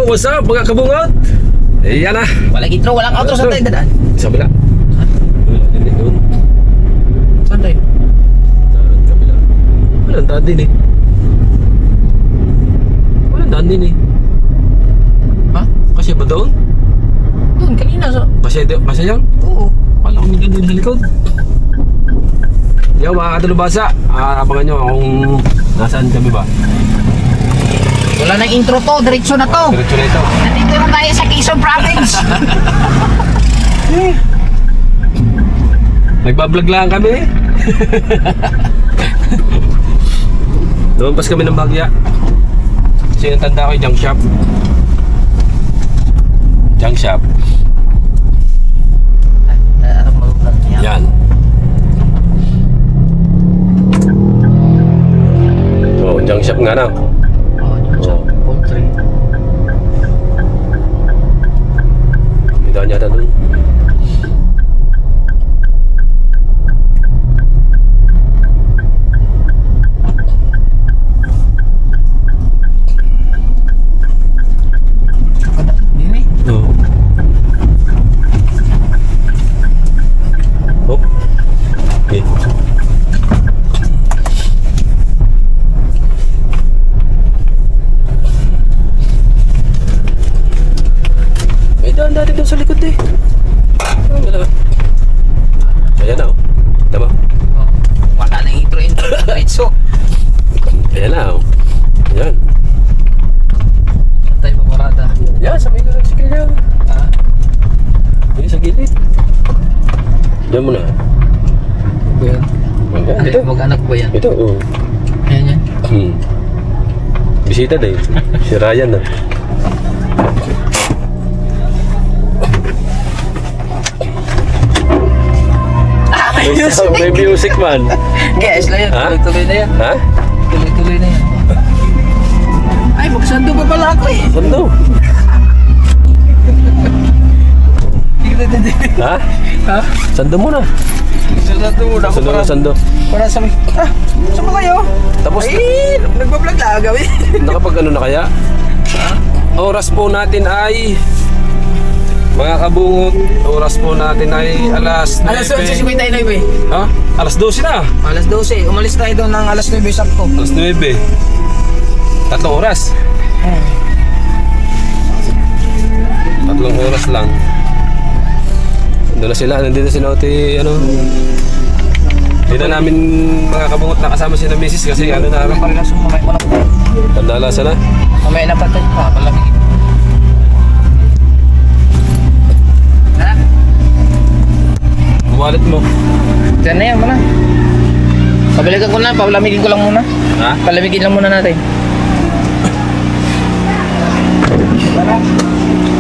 what's up mga kabungot? Ayan na. Walang intro, walang outro. Saan tayo dadaan? Sa kabila. Doon. Saan tayo? Sa kabila. Walang daan din eh. Walang daan din eh. Ha? Kasi ba doon? Doon, kanina sa... Kasi yan? Oo. Wala kami dyan din sa likod. Yo mga katulubasa, abangan nyo kung nasaan kami ba. Wala nang intro to, diretso na to. Diretso na ito. Nandito na tayo sa Quezon Province. Nagbablog lang kami. Lumampas kami ng Bagya. Kasi yung tanda ko yung junk shop. Junk shop. Yan. Oh, junk shop nga na. Oh, poultry. May daan yata dun. Dini. Oo. Oh. Okay. May daan dati doon sa likod eh. Ayan na oh. Tama? Oh, wala nang intro, diretso. Ayan na oh. Ayan. Saan tayo paparada? Yan, sabi ko sa gilid yan. Ha? Hindi sa gilid. Diyan mo na. Ba yan? Ayan, ito. Mag-anak ba yan? Ito, oh. Ayan yan. Bisita din. Si Ryan na. May music man. Guys, na yan. Ha? Tuloy-tuloy na yan. Ha? Tuloy-tuloy na yan. Ay, magsando pa pala ako eh. Sando? Ha? Ha? Sando mo na. Sando mo na. Sando na, sando. Para sa may... Ah, saan ba kayo? Tapos, Ay, nagbablog lang gawin. nakapag ano na kaya? Oras po natin ay... Mga kabungot, oras po natin ay alas 9. Alas 12.59 eh. Ha? Alas 12 na. Alas 12. Umalis tayo doon ng alas 9 sakto. Alas 9. 3 oras. 3 oras lang. Nandun na sila. Nandito si Nauti, ano. Hindi na namin mga kabungot nakasama si na misis kasi ano na. Parehas mamaya mo na. Tandalasa na. Mamaya na patay pa. Palamigin. Ha? Wallet mo. Diyan na yan muna. Pabalikan ko na. Palamigin ko lang muna. Ha? Palamigin lang muna natin.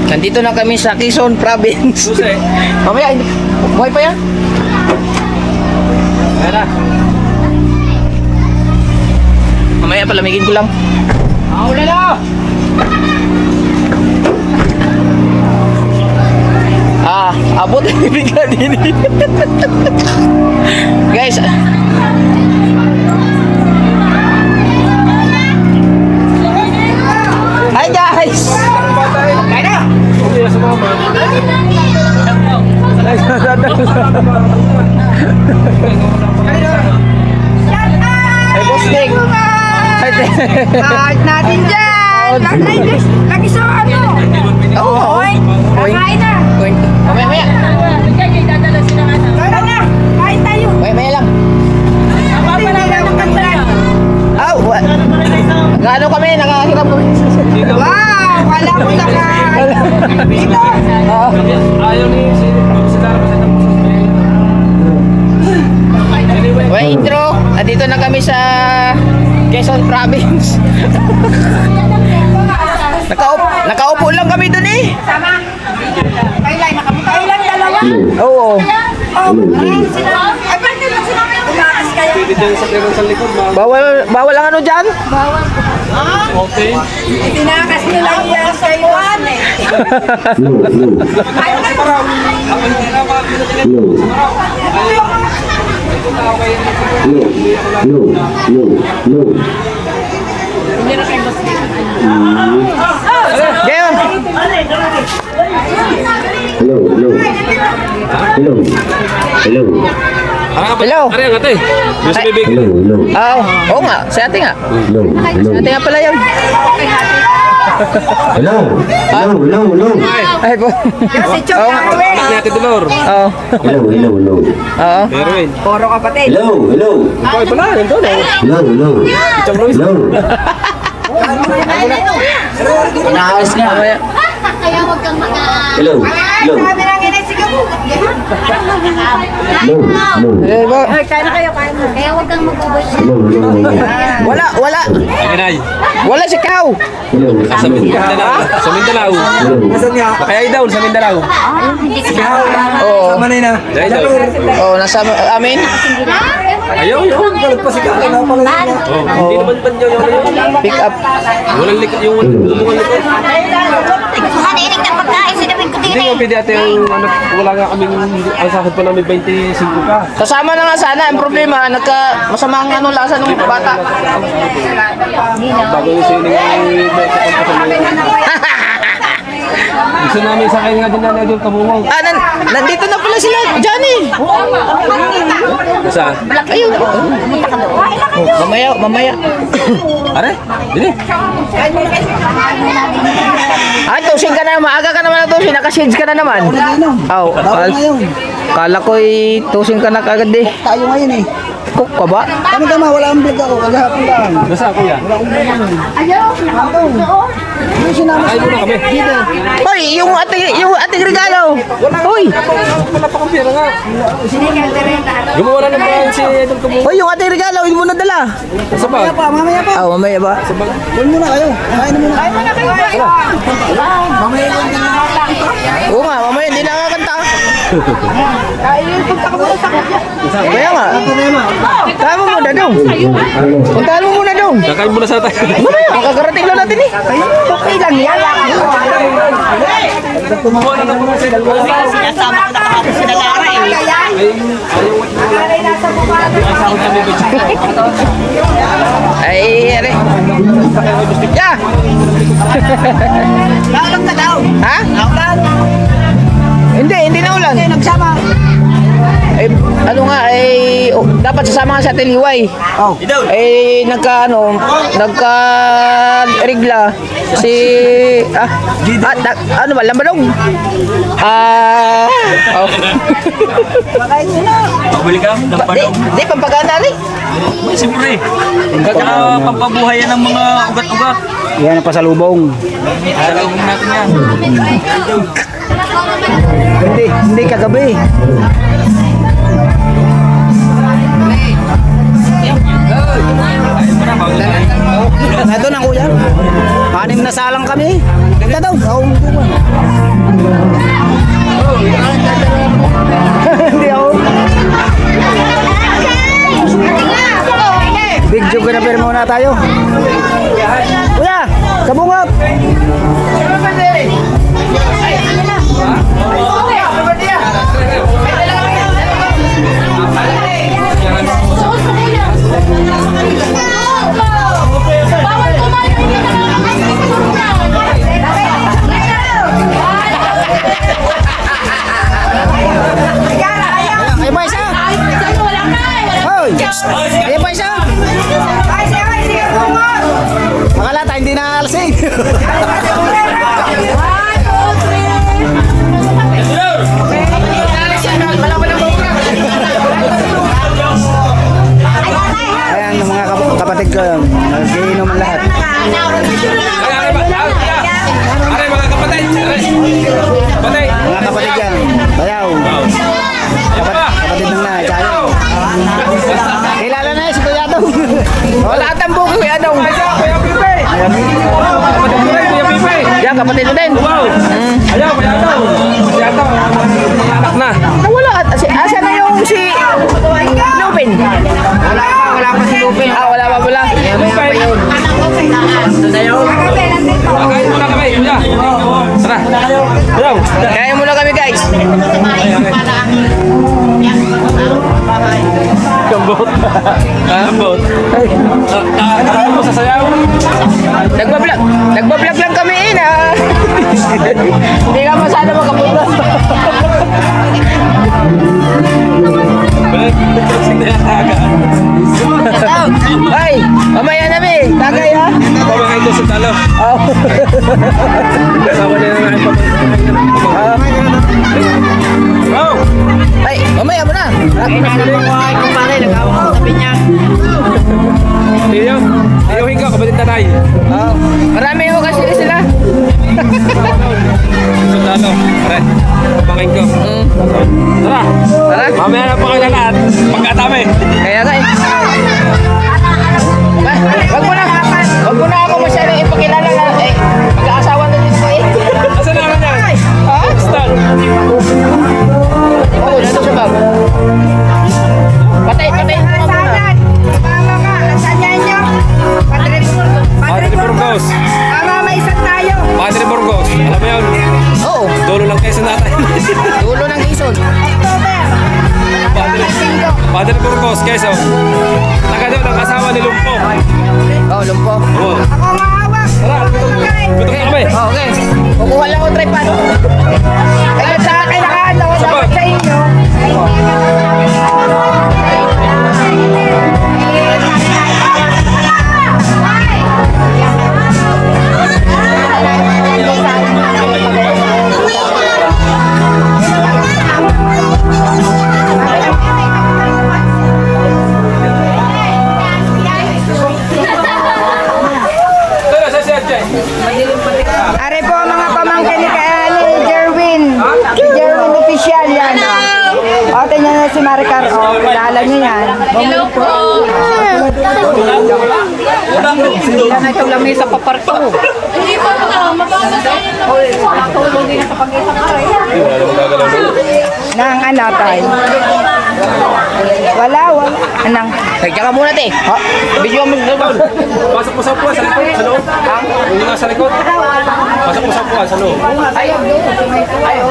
Nandito na kami sa Quezon Province. Susi. Mamaya, buhay pa yan? Ayan na. Mamaya palamigin ko lang. Wala na! Abot ang bigla din. Guys. Hi guys. Kaya na. Hindi na sumama. Hey boss Nick. Kahit natin dyan! Lagi sa ano? Oo. Kakain na! Mamaya. Tara na! Kain tayo! Mamaya lang. Pagpapalaga ng kantaran! Gaano kami? Nakahiram kami. Wow! Wala ko dito! Ayaw ni si Tara kasi ng Well, intro. Nandito na kami sa Quezon Province. Nakaupo lang kami dun eh. Sama! Kailan? Kailan dalawa? Oo. Ay, ba't nila sinabi umakas kayo? Pwede dyan sa kailan sa likod. Bawal ang ano dyan? Okay. Tinakas nila yan sa iwan eh. Ay, Ngayon. Hello. Are ang ate. Yung sa bibig. Oo nga, si ate nga. Si ate nga pala yun. Ay po. Oo nga. Anak ni Ate Dolor. Oo. Oo. Erwin. Puro kapatid. Ikaw ay pala. Nandun oh. Chang Luis. Inaayos nga. Mamaya. Kaya huwag kang Sabi lang yun, sige po. Eh, ba? Kaya na kayo, kaya na. Kaya huwag kang mag-ubay. Wala. Inay. Wala si Kao. Sa Mindanao. Sa Mindanao. Nasaan niya? Kaya daw sa Mindanao. Oo. Manay na. Dahil daw. Oo, nasa amin. Ayaw. Galit pa si Kaka na pala niya. Hindi naman ba niya yung Pick up. walang likod yung umuwan likod. Haninig ng pagkain, sinawin ko din Hindi nga pwede ate yung ano, wala nga kaming, ang sakit pa namin 25 ka. Kasama na nga sana. Ang problema, masama ang ano, lasa ng bata. Bago yung sining gusto namin sa akin nga din na yung kabungong. Nandito na pala sila, Johnny. Saan? Ayun. Mamaya. Are? Dili. Ay, tusing ka na. Maaga ka naman na tusing. Nakashades ka na naman. Oo. Kala ko'y tusing ka na kagad eh. Tayo ngayon eh. Cook ka ba? Tama, wala ang vlog ako. Kagahapon lang. Nasa kuya? Ay muna kami. Hoy, yung ating regalo. Hoy. Wala pa kang pera nga. Gumawa na naman si Idol Kabungong. Hoy, yung ating regalo. Hindi mo na dala. Sa bag. Mamaya pa. Mamaya ba? Doon muna kayo. Kain na muna. Oo nga, mamaya hindi nakakanta. Kaya nga. Puntahan mo muna dong. Puntahan mo muna dong. Kakain muna sa tayo. Mamaya, makakarating lang natin eh. Okay lang yan. Gumawa na naman si Idol Kabungong. Sinasama ko na kahapon sila Lara eh. Ay, are. Ya! Lalong ka daw. Ha? Hindi na ulan. Nagsama. Eh, ano nga, dapat sasama ka sa Tiliway. Nagka-regla si, ano ba, Lambadong? Pagbalik ka, Lampadong. Di, pampagana rin. Siyempre, kaya pampabuhayan ng mga ugat-ugat. Yan ang pasalubong. Salubong natin yan. Hindi kagabi. Ito na kuya. 6 na salang kami. Ito daw. Hindi ako. Big joke na pero muna tayo. Kuya, kabungap. Bawal kumain ng Ayo pa isa. Hoy. Ayo pa isa. Makalata hindi na alasing. Ayan ang mga kapatid ko. Nag-iinom ang lahat. Are mga kapatid. Kapatid. Mga kapatid yan. Bayaw. Kapatid ng na. Chayo. Kilala na si Kuya Dong. Wala atang buko, Kuya Dong. Kuya Pipe. Kapatid mo rin, Kuya Pipe. Yan, kapatid mo din. Wow. Ayaw, kaya daw. Kaya daw. Anak na. Wala. Asa na yung si Lupin? Wala pa si Lupin. Wala pa pala. Kakain muna kami. Kuya. Tara. Ayaw. Kaya muna kami, guys. Gambot. Gambot. Ano mo sasayaw? Nagbablog lang kami na. Hindi ka masana makapunta. doon sa talo. Oh. Kasama nila nga yung Oh! Ay, mamaya mo na. Tiyo, tiyuhin ko, kapatid tatay. Oh. Marami ho kasi sila. Sa talo, pare. Pangin ko. Tara! Tara. Mamaya na pa kayo na lahat. Pagkatami. Kaya nga eh. Wag mo na. Wag mo na ako masyadong ipakilala na eh. Mag-aasawa na dito eh. Asa na naman yan? Ha? Stan. Oo, nandun sa bag. Patay mo muna. Padre Burgos. Padre Burgos. Alam mo yun? Oo. Dulo lang kayo sa natay. Dulo ng ison. Padre Burgos, keso. Taga doon ang asawa ni Lumpo. Oh, lumpo. Oo. Tara, gutom na kami. Oh, okay. Kukuha lang ako tripod. Kaya sa akin dapat sa inyo. Tara, sa siya, Jay. Are po mga pamangkin ni Jerwin. Si Jerwin official yan. O, tingnan na si Maricar. O, kilala niyo yan. Hello po. Yan na itong lamesa paparto. Hindi po na. Mababa sa inyo. Nang ano, tay? Wala. Anang. Teka ka muna, te. Ha? Video mo doon. Pasok mo sa upuan, sa likod, sa loob. Yung nga sa likod. Pasok mo sa upuan, sa loob. Ayaw. Ayaw.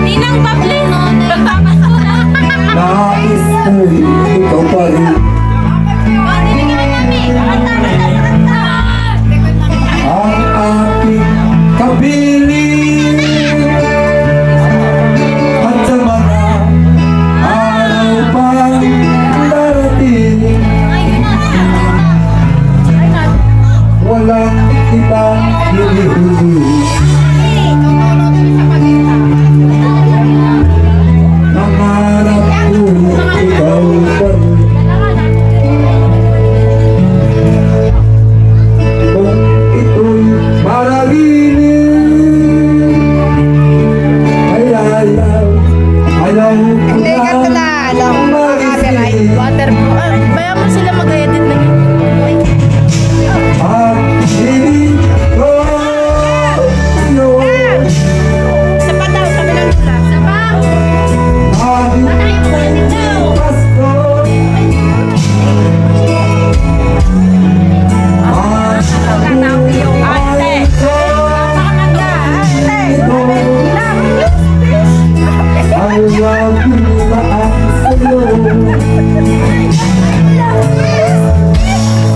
Ninang Pablin. Magpapasura. Nais ko'y ikaw pa rin ang aking kapiling at sa mga araw pang darating walang ibang hinihiling nangarap ko ikaw pa rin kung ito'y maralinin ay ayaw ko Hindi ka na, alam mo, copyright. Waterproof. Baya mo sila mag-edit na yun. ang hiling ko yun Isa pa daw. Sabi lang nila. Isa pa. kahit Pasko ay wag itaas sa'yo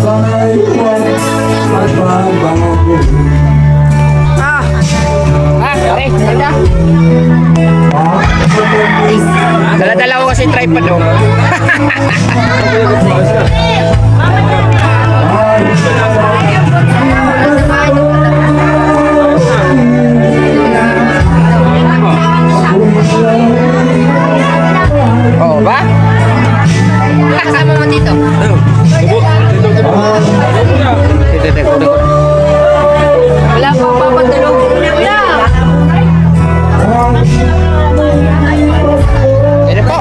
sana'y huwag magbabago Ah, pare. Ganda. Dala-dala ko kasi tripod, oh. Oh, ba? Kasama mo dito. Ano? Subo. Dito. Wala pa papadulog. Wala. Ano po?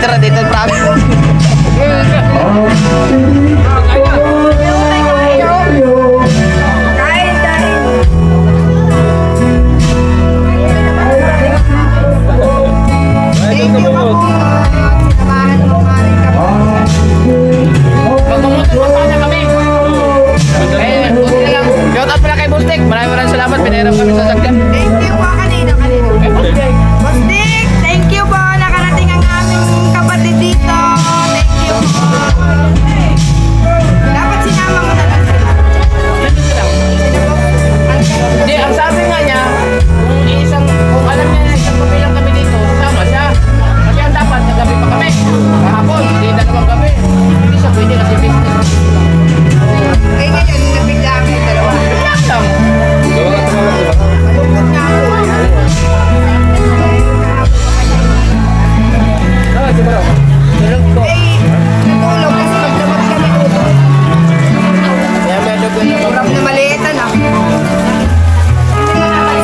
traditional province. Kain, kain. Thank you, Kabungot. Sinamahan mo nga rin kami. Magmamotor pa sana kami. Eh, buti na lang. Shout out pala kay Bustek. Maraming salamat. Pinahiram kami sa sakyan. Thank you po kanina. Boss Dick, thank you po. Nakarating ang aming kapatid dito. Thank you po. Dapat sinama mo na lang sila. Hindi, ang sabi nga niya, kung alam niya na isang gabi lang kami dito, sama siya. Kasi ang dapat, nagabi pa kami. Kahapon, hindi dalawang gabi. Hindi siya pwede kasi business. Eh ngayon, nabigla kami dalawa. Relax lang. Gawa ka tumawag, di ba? Malungkot nga ako. Ah, siguro. Eh, natulog kasi magdamag kami utot. Kaya medyo ko yung Kurang na maliitan ah.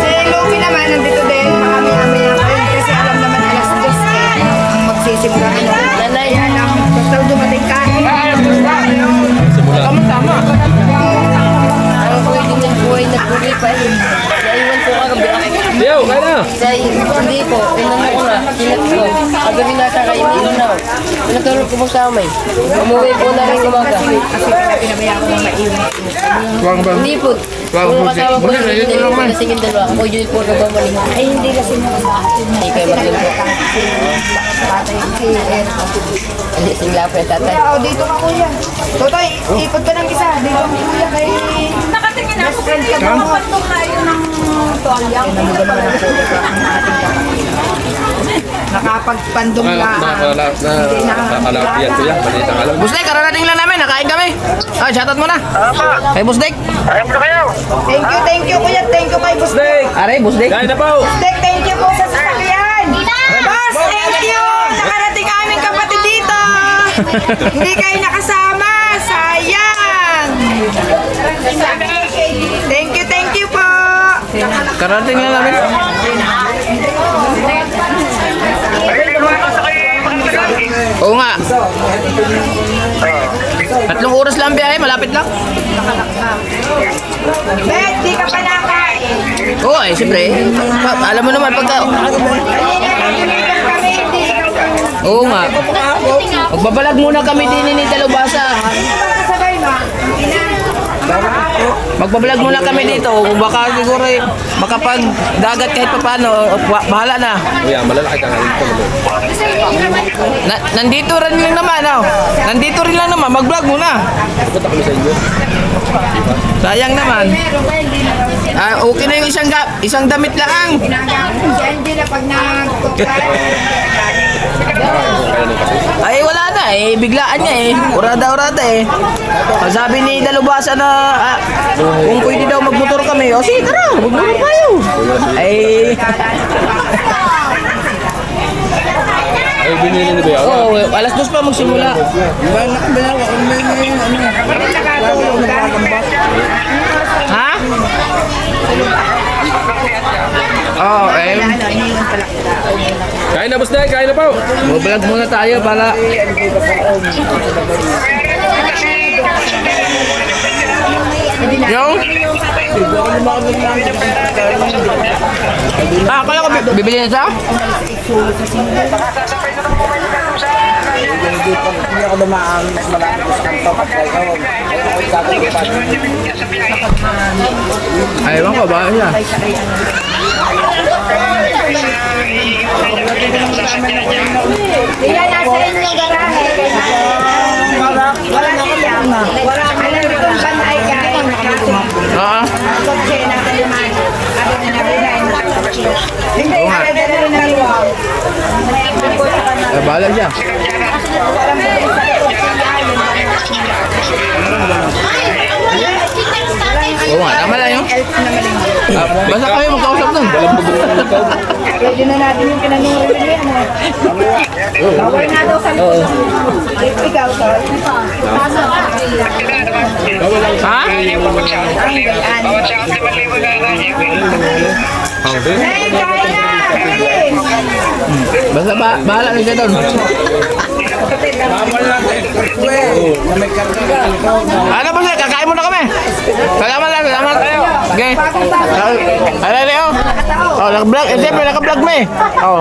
Si Luffy naman, nandito din. Mamaya-maya pa yun. Kasi alam naman alas 2 ang magsisimula. nanay. Kaya lang, basta dumating ka. Simula. Tama. Ang pwede niyang buhay na buhay pa rin. Naiwan po kagabi ako. Yo, kaya na. Hindi po, pinanong ko na, kinat ko. Kagabi na sa kayo, hindi na. Pinatulog ko po sa amay. Umuwi po na rin umaga. Pinabayaan ko na maiwan. Hindi po. Kung kasama ko yung hindi ko nasingin dalawa. Ako yun po na bumalik. Ay, hindi kasi mo sa atin. Hindi kayo mag-iwan. Tatay si Erno. Hindi sila po yung tatay. Kuya, oh, dito ka kuya. Totoy, ipot ka ng isa. Dito ka kuya kay... Nakatingin ako kuya. Kapatong tayo ng toalyang. Nakapagpandong lang. Nakalapian ko yan. Balita ka lang. Busdek, kararating lang namin. Nakain kami. Ah, shoutout mo na. Kay Busdek. Thank you kuya. Thank you kay Boss Dick. Aray, Busdek. Kaya na po. Dick, thank you po sa sasakyan. Boss, thank you. Nakarating aming kapatid dito. Hindi kayo nakasama. Sayang. Thank you po. Kararating lang namin. Oo nga. 3 oras lang biyahe, malapit lang. Bet, di ka pa nakain. Oo eh, siyempre. Alam mo naman pagka... Oo nga. Magbabalag muna kami din ni Dalubasa. Sabay mo. Magbabalag muna kami dito. Kung baka siguro eh, makapag-dagat kahit paano, bahala na. Kuya, malalaki ka nga dito. Nandito rin lang naman, oh. Nandito rin lang naman, mag-vlog muna. Punta kami sa inyo. Sayang naman. Okay na yung isang damit lang. Hindi na pag Ay wala na eh, biglaan niya eh. Urada-urada eh. Sabi ni Dalubasa na kung pwede daw magmotor kami. O sige tara, magmotor tayo. Ay, Ay, binili ni Bea. oh, alas 2 pa magsimula. Ha? Oh, eh. Kain na, boss Dek. Kain na po. Mag-vlog muna tayo para yung akala ko bibili na siya? Hindi ako dumaan, mas malapit sa kanto pag kayo. Ay, ewan ko ba siya? Kaya nasa inyong garahe. Wala na siya. Wala ka lang kung saan ay kain. Oo. Kotse na kaliman. Ano na nabilain na kotse. Hindi, kaya na rin na luwag. Bahala siya. Oo nga, tama lang yun. Basta kami magkausap nun. Pwede na natin yung pinanunod niya. Bawal na daw sa likod. Ikaw to. Ha? Ang gayaan. Hey, kain na! Basta bahala na siya doon. Ano ba sir? Kakain muna kami. Salamat lang, salamat. Okay. Ano rin oh? Oh, naka-vlog. Eh, siyempre, naka-vlog mo eh. Oh.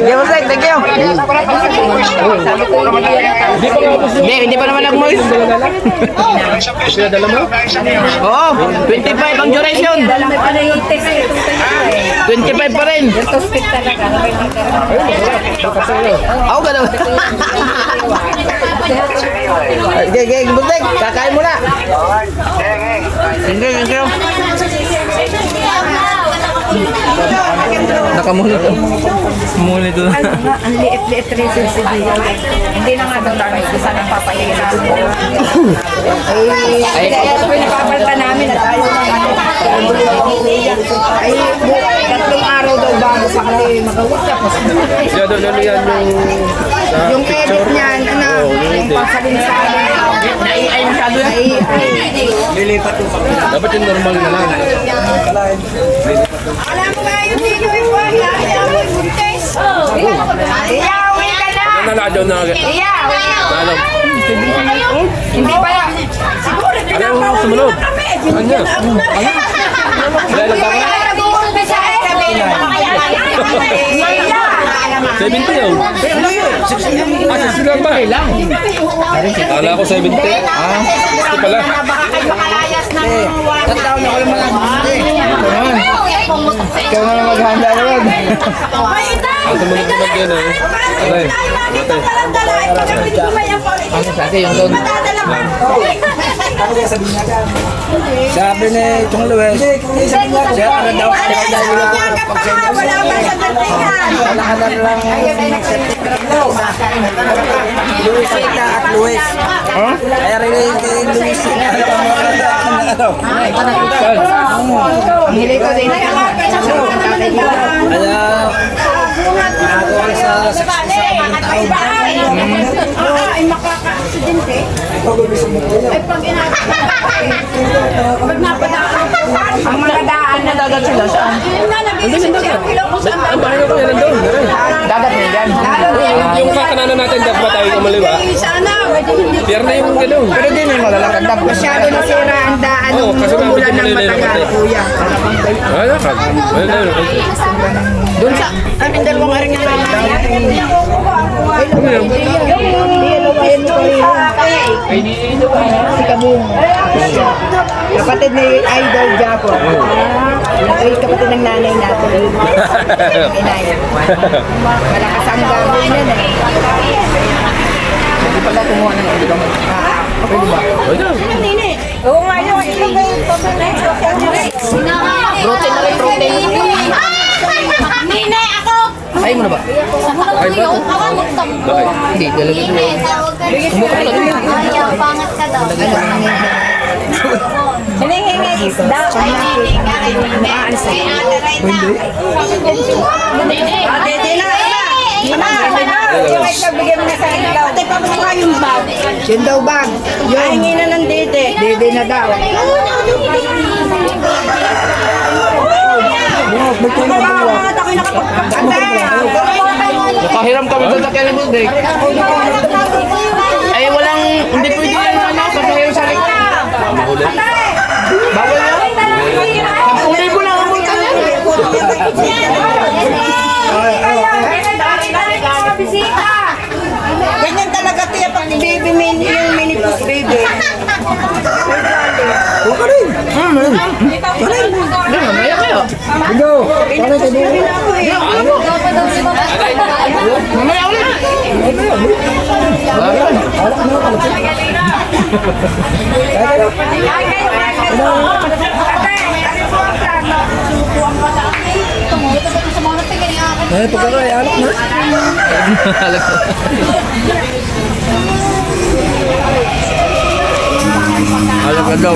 Okay, boss, thank you. Hindi pa naman nag-moy. Oo, 25 ang duration. 25 pa rin. Ako gano'n. Okay, Bustek, kakain muna. Thank you. Nakamuli to. Muli to. Ang liit-liit rin si Gio. Hindi na nga daw tayo isa ng papahira. Ay, pinapapalta namin at ayaw na ay, tatlong araw daw bago pa kami mag-usap. Siya doon ano yan Yung edit niyan, yung pasalin sa Ay, masyado yan. dapat yung normal na lang. alam mo nga yung video yung wala. Iyawi ka na! Nanalo na agad. Iyawi! Nanalo. Hindi pa yan. Siguro Ano yung sumunod? Ano? Dahil ang tama? nag-uumpisa eh. 70 yun. Ah, 60 lang ba? Kala ko 70. Ah, ito pala. Baka kayo makalayas ng Tatawag ako naman lang. Ikaw na lang maghanda naman. Ang tumunod yan eh. Aray. Ano sa atin yung doon? Sabi ni Chong Luis, siya ano daw, wala ba sa datingan? nakahanap lang Luisita at Luis. Kaya rin yung kay Luisita. Ang hili ko din. Kaya, ginagawa sa Ay, makaka-aksidente. Ay, pag ang mga daan na Dagat sila saan? Ang bahay ko yan nandun. Dagat na yan. Yung kakananan natin, dapat ba tayo kumaliwa? sana. Pier na yung gano'n. Pero di na yung malalakad. Masyado na sira ang daan. Oo, kasi Umulan ng mabigyan mo na matagal, yung kuya. Wala ka. Wala na. Doon sa, ay, may dalawang aring ito. Si Kabung. Kapatid ni Idol Japo. Ay, kapatid ng nanay natin. Inay. Malakas ang gagawin na eh. Hindi pala kumuha ng ulo. Pwede ba? Oo nga yun. Ito ba yung Protein na rin, protein. Ninay ako! Ay mo na ba? Ay, ba? Bakit? Hindi, talaga ito. Ayaw, pangat ka daw. hinihingi isda. Ay, Ninay ka. Maalis ka. Ninay! Dede na. Yung ay kabigyan mo na sa ilaw. Ate, pamukha yung bag. Yun daw bag. Yung hingi na ng dede. Dede na daw. Nakahiram kami doon sa Kelly Busday. Ay, walang, hindi pwede yan ano, sa kahiram sa likod. Bawal yan? 10,000 lang ang multa niyan. Ganyan talaga tiya pag baby mini, yung mini push baby. Mamaya kayo. Mamaya ulit. Ay, pagkakaya, alak na. Alam ka daw.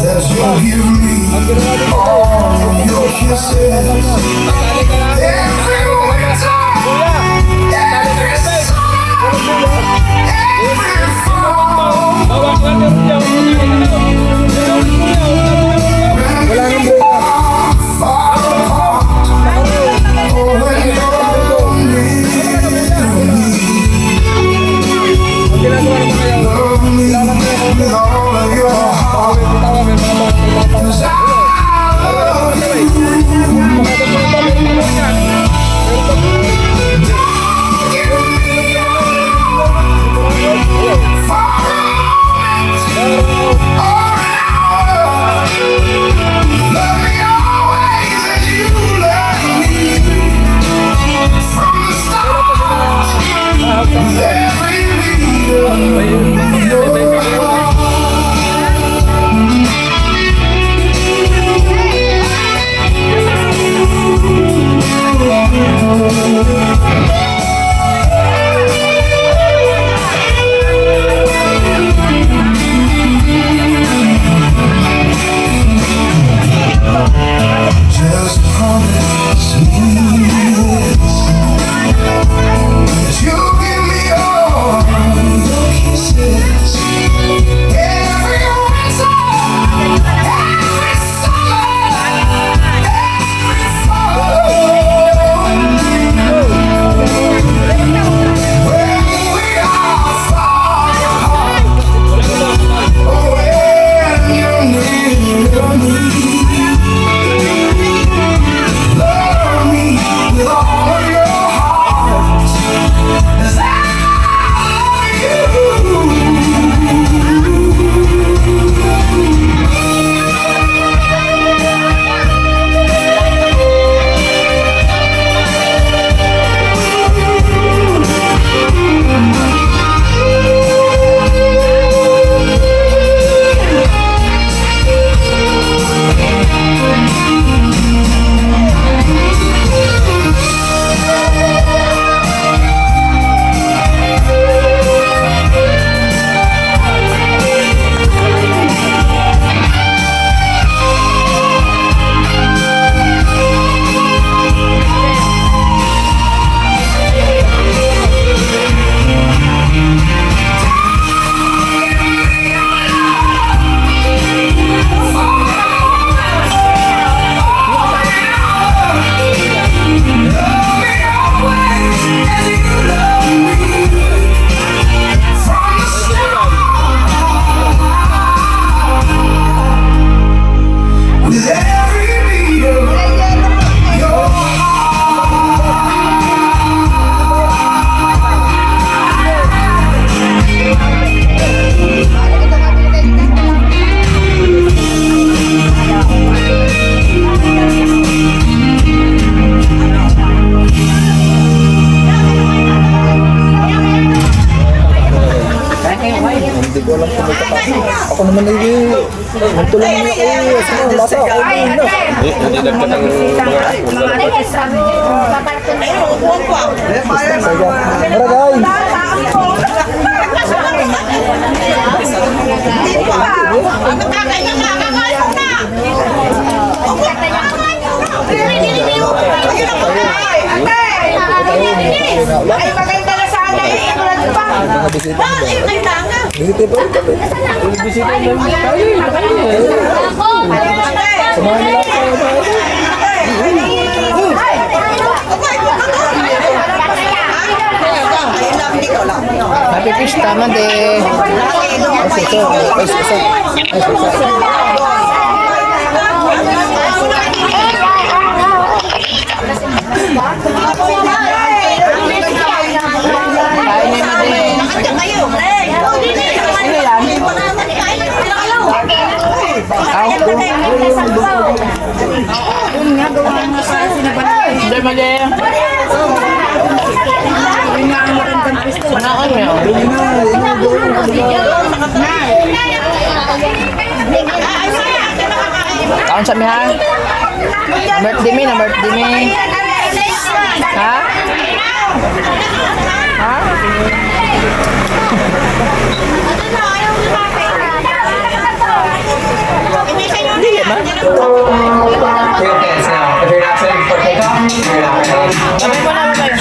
that you give me all your kisses. Every winter, every summer, every fall. When we are far apart, oh, when you're near me, love me with all of your heart. 'Cause I love just promise me this, that you'll give me all your kisses. Every winter, every summer, every fall. When we are far apart, oh, when you're near me. Love me with all of your heart, 'cause I love with every beat of your Hindi ko alam kung may kapatid. Ako naman ay nagtulong nila kayo. Sige, basta ako na. Hindi nagkatang mga Tara guys! Ay, maganda na sana eh. Tulad pa. Bakit kailangan? Bisita pa rin kami. Bisita na lang tayo. Samahan nila Happy Pista, Mande! Kaon sa mi ha? Birthday mi na birthday mi. Ha? Ha? dance now. If you're not ready for takeoff, you're not ready. Sabay mo na, babay.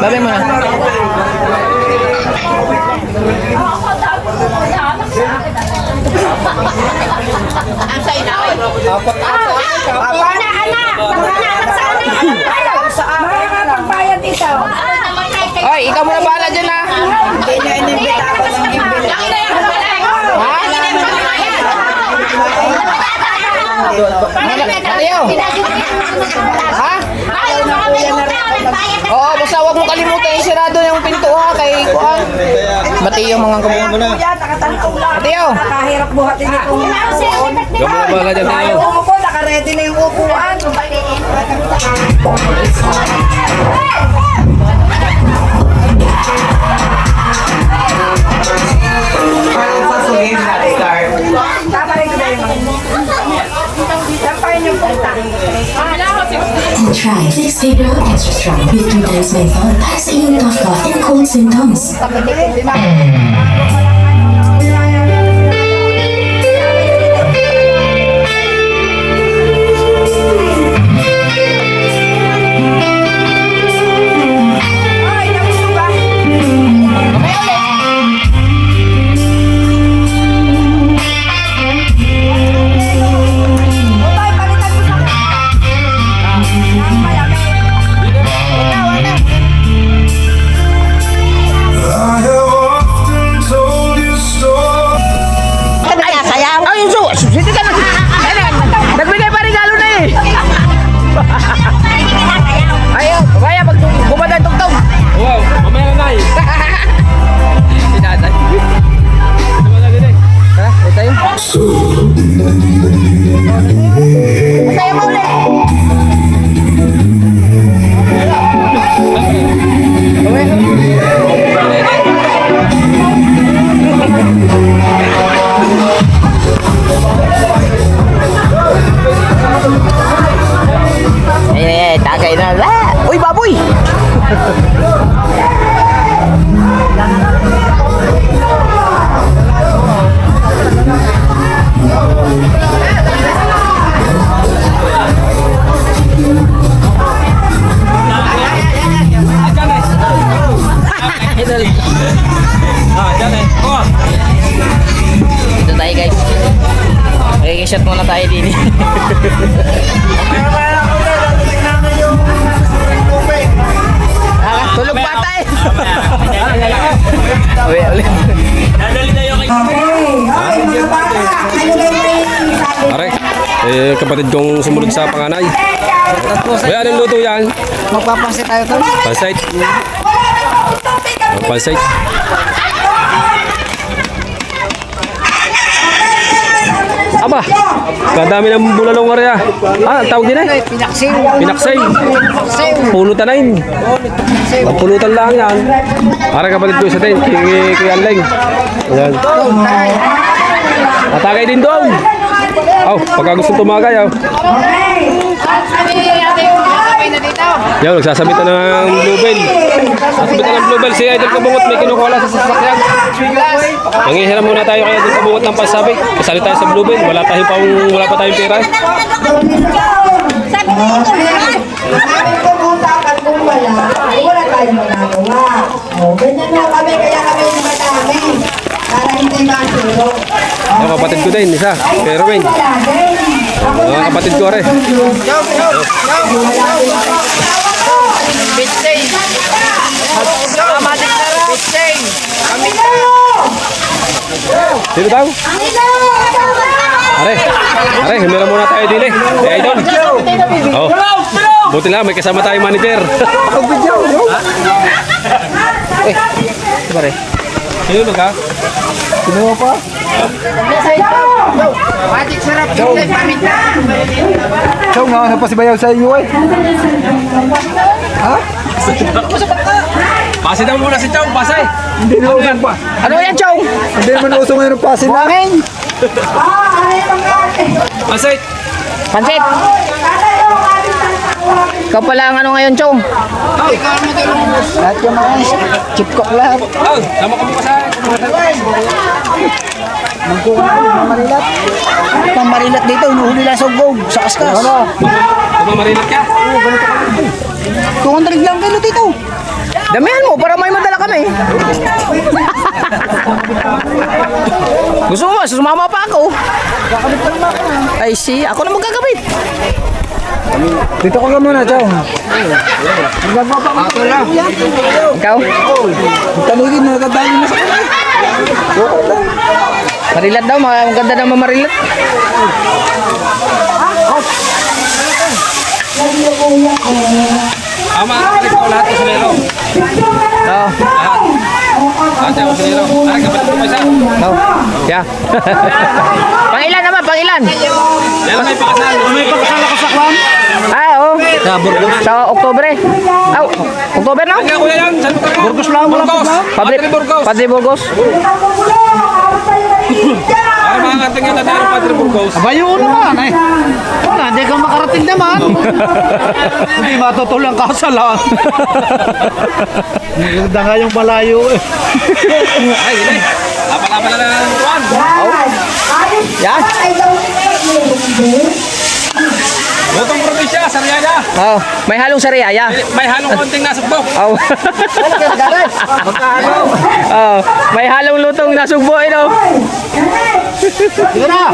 Babay mo na. Ang sa'yo na. Papa na, anak. Makakapagbayad dito. Oy, ikaw muna bahala dyan ha. Hindi nyo inimbita ako ng imbita. Tayo. Ha? Oo, basta huwag mo kalimutan isirado yung pinto ha kay Kuan. Bati yung mga kabungot mo na. Kuya, nakatantong lang. Tayo. Nakahirap buhatin itong upuan. Ikaw muna bahala dyan tayo. Ayaw mo po, nakaredy na yung upuan. Games about to start. Babalik ko na yung Sampayin yung punta. And try Fix Fibro Extra Strong with 3 times menthol para sa iyong cough and cold symptoms. Ay, nakusuga. Utay, palitan mo sa I have often told you stories. Ay, yung sige ka na. Nagbigay pa regalo na eh. Ayaw, kaya pag bumada yung tugtog. Wow, mamaya na nai. Pinatay. Ha? Ito tayo? Masaya mo ulit. Tagay na. Uy, baboy! Ito tayo guys. Magkikishot muna tayo din. Tulog pa tayo. Ulit. Dadali na yung Are, kapatid kong sumunod sa panganay. Kaya anong luto yan? Magpapansit tayo to. Pansite. Pansite. Aba, kadami ng bulalong area. Ah, tawag din eh. Pinaksing. Pinaksay. Pulutan na yun. Pulutan lang yan. Para kapatid ko sa atin, kay Anleng. Ayan. Atagay din doon. Oh, pagka gusto tumagay, oh. Yan, nagsasabit na ng bluebell. Nagsasabit na ng bluebell. Si Idol Kabungot may kinukuha lang sa sasakyan. Nangihiram muna tayo kay Idol Kabungot ng pasabi. Kasali tayo sa bluebell. Wala pa tayong pera. Namin pumutakan kung wala tayong magagawa. O, ganyan na kami, kaya kami yung madami. Para hindi masuro. Yung kapatid ko din, isa. Pero Wayne. Mga kapatid ko rin. Bitsay. Kamadik na rin. Bitsay. Sino daw? Are, humira muna tayo din eh. Hey, Idol. Oh. Buti lang, may kasama tayong manager. Eh, pare. Sino ka? Kinuha pa. Matik sarap yung paminta. Chong, ano pa si Bayaw sa iyo eh? Ha? Pasi daw muna si Chong, pasay. Hindi na usong pa. Ano yan, Chong? Hindi naman usong ngayon ang pasin namin. Pasay. Pansit. Ikaw pala ang ano ngayon, Chong? Lahat yung mga chip cook lahat. Oh, sama ka mo sa Pamarilat dito, inuhuli lang sa ugog, sa kaskas. Mamarilat ka? 200 lang kilo dito. Damihan mo para may madala kami. Gusto mo ba? Sumama pa ako. Ay si, ako na magkakabit. Dito ko ka muna, Chow. Ikaw? Tanugin na, nagdadali na sa kanila. Marilat daw, maganda naman marilat. Ama, kapatid ko lahat ko sa lero. Oo. Lahat ako sa lero. Ay, kapatid ko pa isa. Oo. Yeah. Pangilan naman, pangilan. Yan may pakasal. May pakasal ako sa kwan. Ah, oo. Sa Oktobre. Oh, Oktober na? Kaya kuya yan. Saan ka? Burgos lang, wala Burgos. Padre Padre Burgos. Padre Burgos. Ay, mga katingin na tayo ng Padre Burgos. Bayo naman eh. Wala, hindi ka makarating naman. Hindi matutulang kasalan. Maganda nga yung malayo eh. Ay, hindi. Lapa-lapa na lang ng kwan. Yan. Lutong probinsya, Sariaya. Oh, may halong sariaya. May halong konting nasugbo. Oh. Oh, may halong lutong nasugbo ino. Dito na!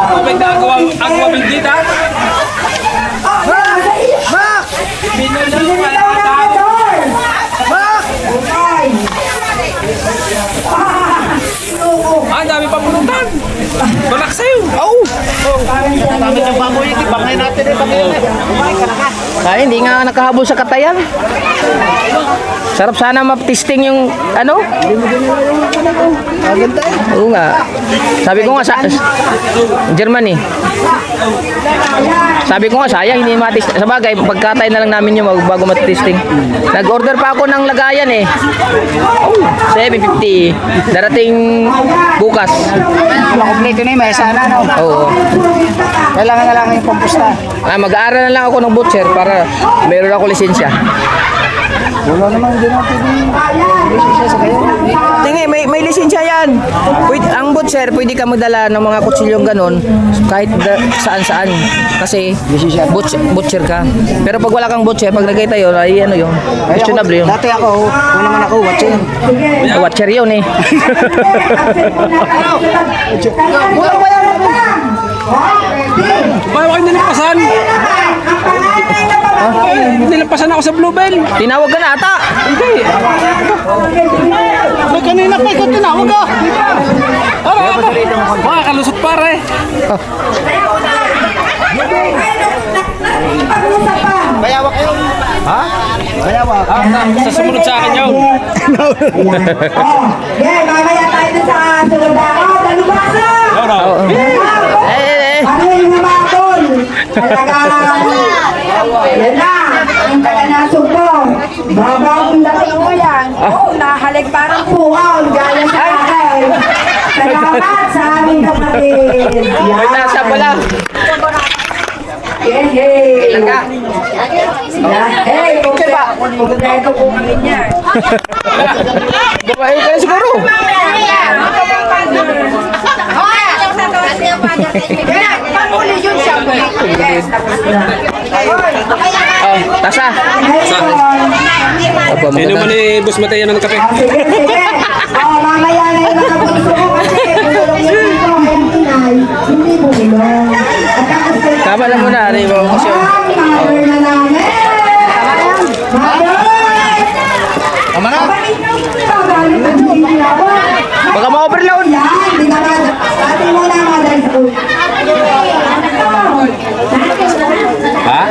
Tubig na aqua bendita. Binulong pala tao. Ah, dami pa pulutan. Balak sa'yo. Oh. Dami ng baboy, ibangay natin eh. Ay, hindi nga nakahabol sa katayan. Sarap sana map-testing yung ano? Oo nga. Sabi ko nga sa Germany. Sabi ko nga sayang hindi matis. Sabagay pagkatay na lang namin yung bago mat-testing. Nag-order pa ako ng lagayan eh. Oh, 750. Darating bukas. Kompleto na yung mesa na, no? Oo. Kailangan na lang yung pampusta. Mag-aaral na lang ako ng butcher para meron ako lisensya. Wala naman din natin lisensya sa kayo. Tingi, may lisensya yan. Ang butcher, pwede ka magdala ng mga kutsilyong ganun kahit saan-saan. Kasi butcher ka. Pero pag wala kang butcher, pag nagay tayo, ay ano yun, questionable yun. Dati ako, kung naman ako, watcher. Watcher yun eh. Bayo kayo nilampasan. Nilampasan ako sa Bluebell. Tinawag ka na ata. Hindi. May kanina pa ikaw tinawag ka. Mga kalusot pare. Bayawak kayo. Ha? Bayawak. Sa sumunod sa akin yun. Yeah, mamaya tayo dun sa sunod na. Oh, dalubasa! Ano yung namatol? Yan na, ang taga-nasog po. Babawang dating mo yan. Oh, nahalig parang pukaw. Gaya sa akin. Salamat sa aming kapatid. May nasa pala. Hey, hey. Hey, kumpleto po kami niya. Babae ka na siguro. Panguli yun siya. Tasa. Sino man ni Boss Mateo ng kape? Sige, sige. Mamaya na yung mga bunso ko kasi bulong yung dito ang inay. Hindi bulong. Tama lang muna. Ano yung mga kasi. Mother na namin. Mother! Tama na. Baka ma-overload. Yan, di ka ba? Atin mo na mother school. Ha?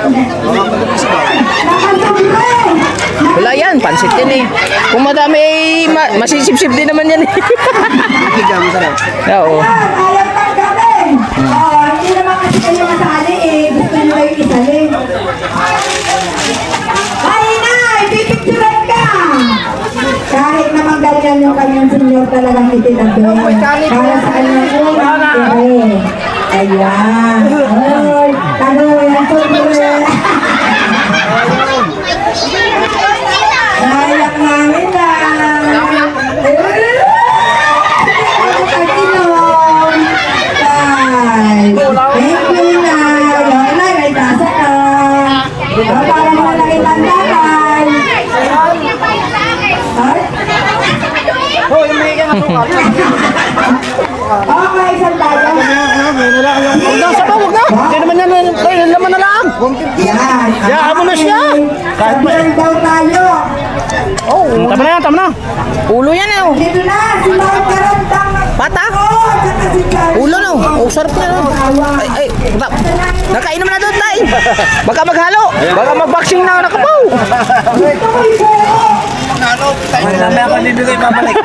Wala yan. Pansit yan eh. Kung madami eh, masisip-sip din naman yan eh. Oo. Ayaw pagkain. Hindi naman kasi kayo masali eh. Gusto nyo kayo isali. Ay, inay! Pipicturan ka! Kahit naman ganyan yung kanyang senyor talagang itinabi. Para sa kanyang unang tere. Ayan. Ay, tanong yan. Okay, sandali. Huwag na, sabaw, huwag na. Hindi naman yan, yung laman na lang. Yan. Hayaan mo na siya. Kahit pa. Yan daw tayo. Tama na yan, tama na. Ulo yan eh. Oh. Dito na, si Mang Karandang. Pata? Oh, tsaka si Carl. Ulo no. Oh, sarap na no. Ay, nakainom na doon tayo. Baka maghalo. Baka mag-boxing na nakapaw. Ito ko'y buo. Mamaya ako bibigay, babalik.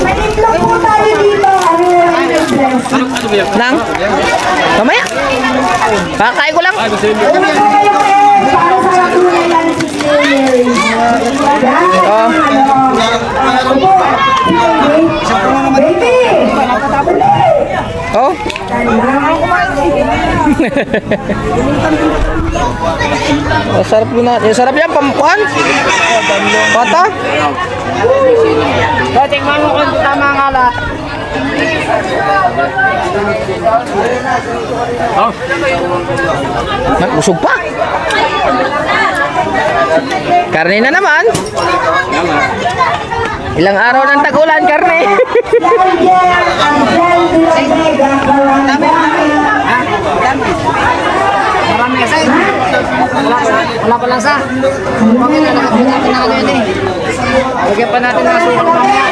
Manimpla po tayo dito. Ano yung address? Nang? Mamaya. Kakain ko lang. Ano kayo para sa latunay lang si Mary. Yan. Baby! Oh. Sarap mo na. Yung sarap yan, pampuan. Pata. Tingnan mo kung tama ang alat. Busog pa. Karne na naman. Ilang araw ng tag-ulan, karne. Marami kasi. Wala pa lang sa. Bakit na nakapit natin na ano yun eh. Lagyan pa natin ng asukal mamaya.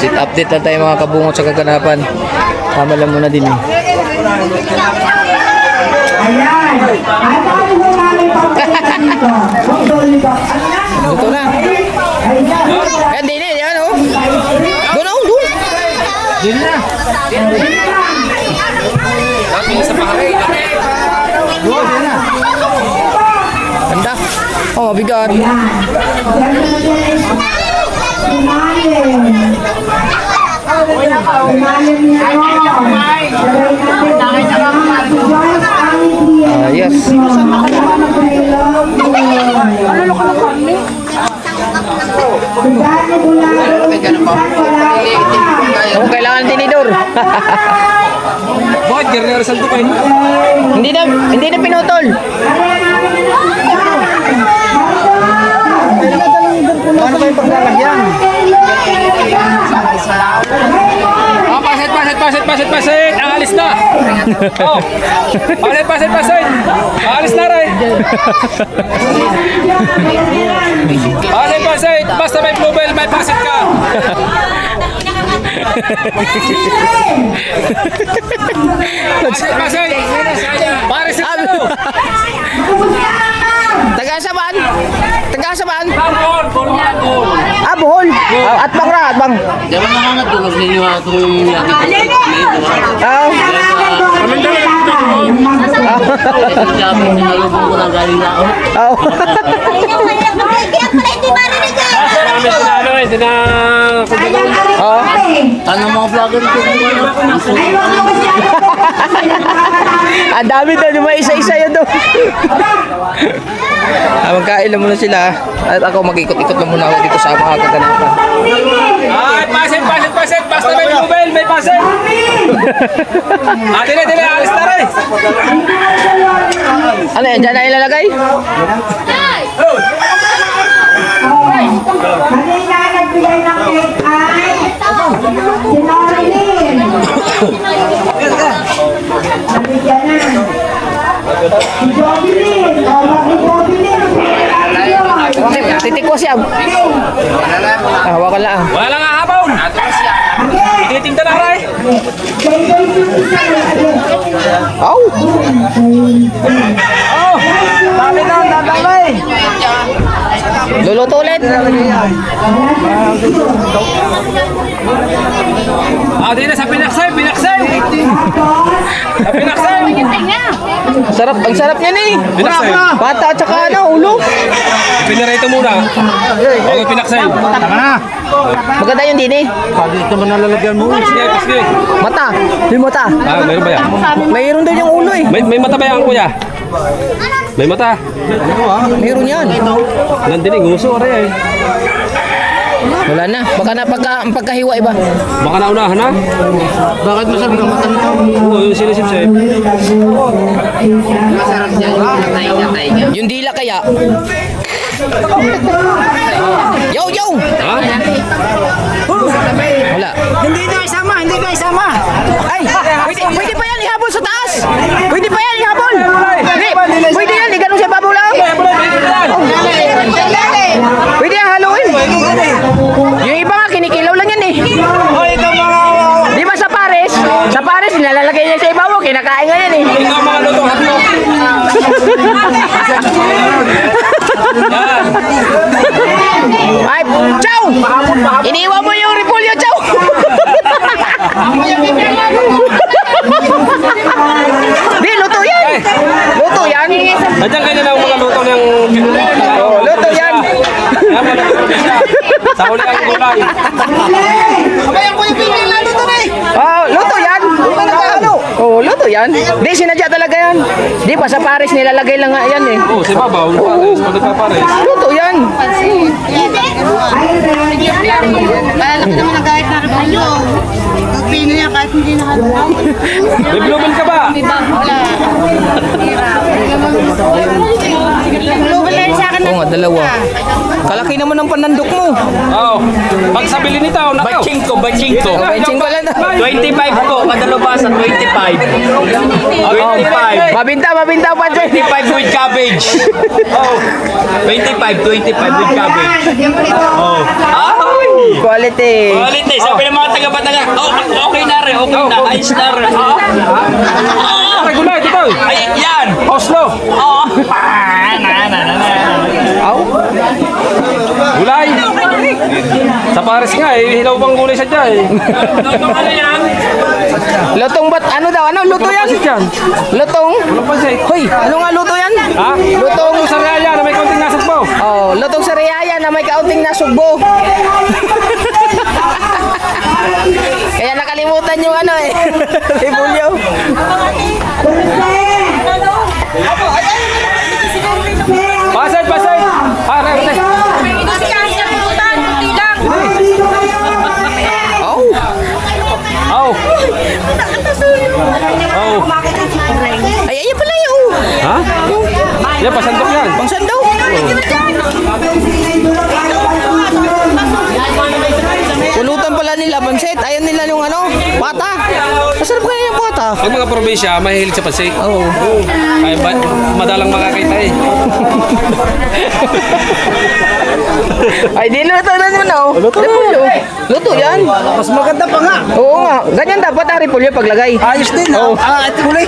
Update lang tayo mga kabungot sa kaganapan. Tama lang muna din eh. Ayan. At ano po namin pagpapalita dito? Ito na. Ayan, din eh. Yan oh. Doon oh, doon. Din na. Ganda. Oh, mabigat. Yes. Kung kailangan tinidor. Bakit Guerrero Santo kayo? Hindi na pinutol. Ano ba yung paglalagyan? Ah, pasit! Aalis na! Oh! Pasit! Aalis na rin! Pasit! Basta may bluebell, may pasit ka! Pasit! Paris na! Taga-sabaan? Taga-sabaan? Bol! Ah, Bohol. At bang ra, at bang. Diyan na nga tulog ninyo itong yaki ko. Ah. Sabi ko nalubong ko na galing na ako. Oh. Oh. Ano mga vlogger ko? Ang dami daw, di ba? Isa-isa yun daw. Magkain lang muna sila. At ako mag-ikot-ikot lang muna ako dito sa mga kaganapan. Ay, pasit! Basta may bluebell, may pasit! Dili, alis na rin! Ano yan? Diyan na ilalagay? Kanina nagbigay ng cake ay si Norilyn. Nabigyan na. Si Jobilyn. O, mag-Jobilyn. Okay, titikwas yan. Hawakan lang. Wala lang nga habon! Tinitingnan na rin! Oh! Dami na, dadamay. Luluto ulit. Dito sa pinaksay! Sa pinaksay! Sarap, ang sarap niya ni. Pinaksay! Pata at saka ano, ulo. Pinarito muna. Okay, pinaksay. Tama na. Maganda yung dini. Dito mo nalalagyan mo. Sige. Mata. Yung mata. Meron ba yan? Mayroon din yung ulo eh. May mata ba yan, kuya? May mata. Mayroon yan. Nandinig, nguso ka rin eh. Wala na. Baka na pagkahiwa iba. Baka naunahan na. Bakit masabi ka matanito? Oo, yung sinisip-sip. Masarap niya yung taiga. Yung dila kaya. Yo, yo! Ha? Wala. Hindi ka isama. Ay, pwede pa yan ihabol sa taas. Pwede pa yan ihabol. Pwede yan, ganun sa babaw lang. Pwede yan haluin. Yung iba nga, kinikilaw lang yan eh. Di ba sa Paris? Sa Paris, nilalagay niya sa ibabaw, kinakain nga yan eh. Ikaw mga lutong haplo. Ay, Chow! Iniwan mo yung repolyo, Chow! Di, luto yan! Luto yan! Nandiyan kayo na mga lutong ng... Oh, luto yan! Sa huli ang gulay. Oh, luto yan! Oh, luto yan! Di, sinadya talaga yan! Di pa sa Paris nilalagay lang nga yan eh. Oo, si Babaw. Pag nagpapares. Luto yan! Malaki naman ang gahit na repolyo. Pagpino niya kahit hindi nakalaw. May bluebell ka ba? Global na rin sa akin. Oo nga, dalawa. Kalaki naman ang panandok mo. Oo. Pag sa bili nito, nakaw. Baching ko, baching ko. Benching ko lang na. 25 ko, kadalabasan 25. 25. Mabinta pa dyan. 25 with cabbage. Oh. 25 with cabbage. Oh. Ay! Quality. Quality. Sabi ng mga taga-Batangas, oh, okay na rin, okay na. Ayos na rin. Oh. Ay, gulay, dito. Ay, yan. Oslo. Oh. Gulay. Sa Paris nga eh, hilaw pang gulay sa dyan eh. Ano yan? Lutong bat, ano daw? Ano? Luto yan? Lutong? Walang pansit. Hoy, ano nga luto yan? Ha? Lutong Sa raya na may konting nasag po. Oh, lutong sa riyaya na may kaunting nasugbo. Kaya nakalimutan yung ano eh. Repolyo. Pasay. Para. Oh. Oh. Oh. Ay, ayun pala yun. Ha? Yan, pasandok yan. Pang sandok. Pulutan pala nila, pansit. Ayaw nila yung ano, pata. Masarap kaya yung pata. Ang mga probinsya, mahilig sa pansit. Oo. Ay, madalang makakita eh. Ay, di luto na naman oh. Repolyo. Luto yan. Mas maganda pa nga. Oo nga. Ganyan dapat ang repolyo paglagay. Ayos din. Oo. Ito huli.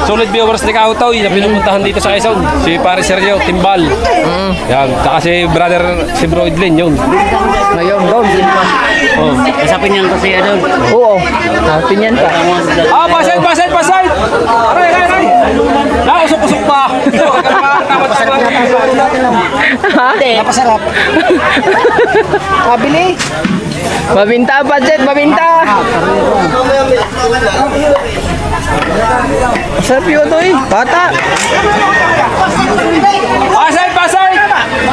Solid viewers ni Kautaw, yung pinupuntahan dito sa Quezon. Si Pare Sergio Timbal. Yan, saka si brother, si Bro Idlin yun. Ngayon, doon. Oh. Kasapin niyan kasi ano. Oo. Pinyan pa. Ah, pasay! Aray! Usok pa! Ha? Napasarap. Pabili. Mabinta, budget, mabinta. Sarap yun ito eh. Bata. Pasay!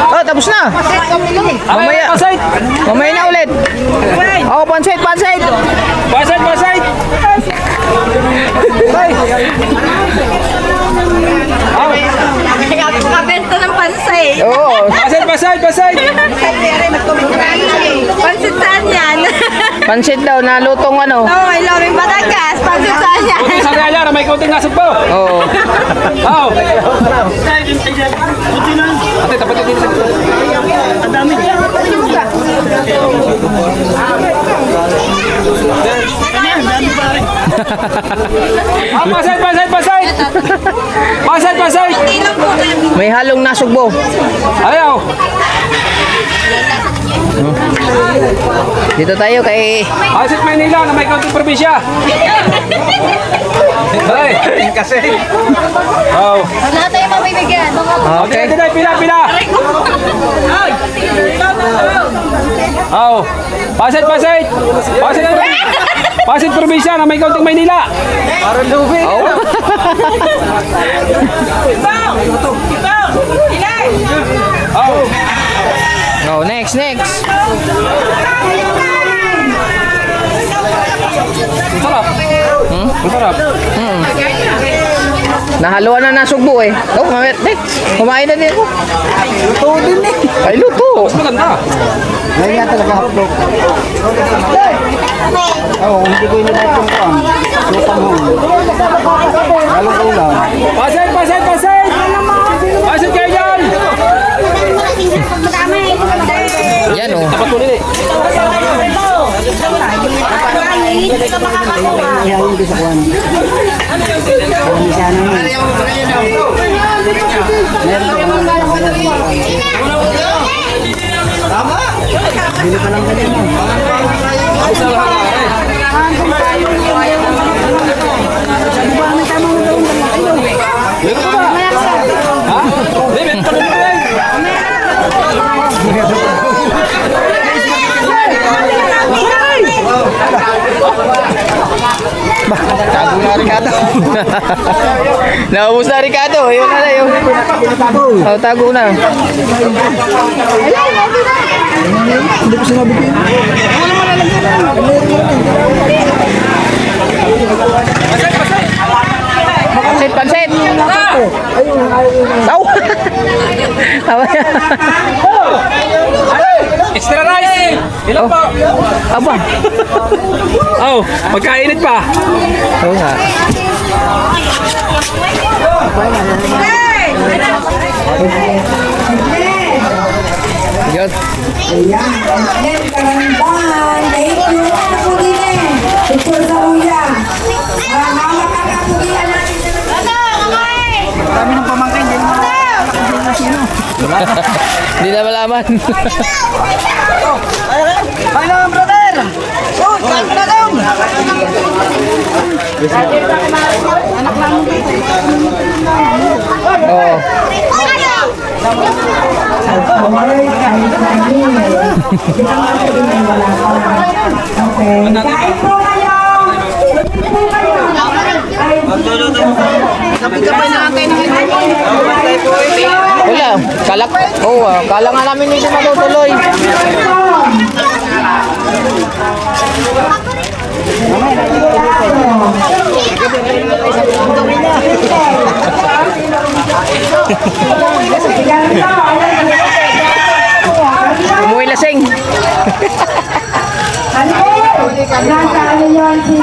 Oh, tapos na. Mamaya. Pasay! Mamaya na ulit. Oh, pansit. Pasay! Kabenta ng pansay. Oo. Pasay! Pansit saan yan? Pansit daw na lutong ano. Oh, I love Batangas. Pansit saan yan? Sa raya na may konting nasag po. Oo. Oh. Ate, tapat din sa... Pasay! May halong nasugbo. Ayaw! Dito tayo kay... Asit Maynila na may kaunting probinsya. Ay, kasi. Oh. Wala tayong mabibigyan. Okay. Pila. Oo. Pasit. Pasit probinsya na may kaunting Maynila. Parang lubi. Oo. Oh, next. Masarap. Masarap. Nahaluan na nasugbo eh. Oh, next. Kumain na din ako. Luto din eh. Ay, luto. Mas maganda. Ngayon nga talaga hotdog. Oo, hindi ko inilait yung kuwan. Lupang hong. Halong ulam. Pasit. Pasit kayo dyan. Yan oh. Dapat ko nini. Ihayin ko sa kuwan. Kung sana mo. Bili pa lang ganyan mo. Meron pa ba? Ha? Hindi, meron pa rin. Tago na Ricardo. Naubos na Ricardo. Yun na yun. Oh, tago na. Hindi ko sinabi ko yun. Pansit. Tau. Extra rice. Ilan pa? Apa? Oh, pagkainit pa. Oo nga. Yun. Ayan, karandahan. Thank you. Picture sa uya. Hawak ka na pugian natin. Kami ng pamangkin din. Hindi na malaman. Ay naman, brother! Oh, saan ka na daw? Oh. Ay, kahit lagi. Hindi ka nga pwede na wala pa. Okay. Kain po kayo! Kain po kayo! Ay, Kapit-kapay na lang kayo ng Wala. Kalak. Oo, kala nga namin hindi matutuloy. Umuwi lasing. nasa ano yun si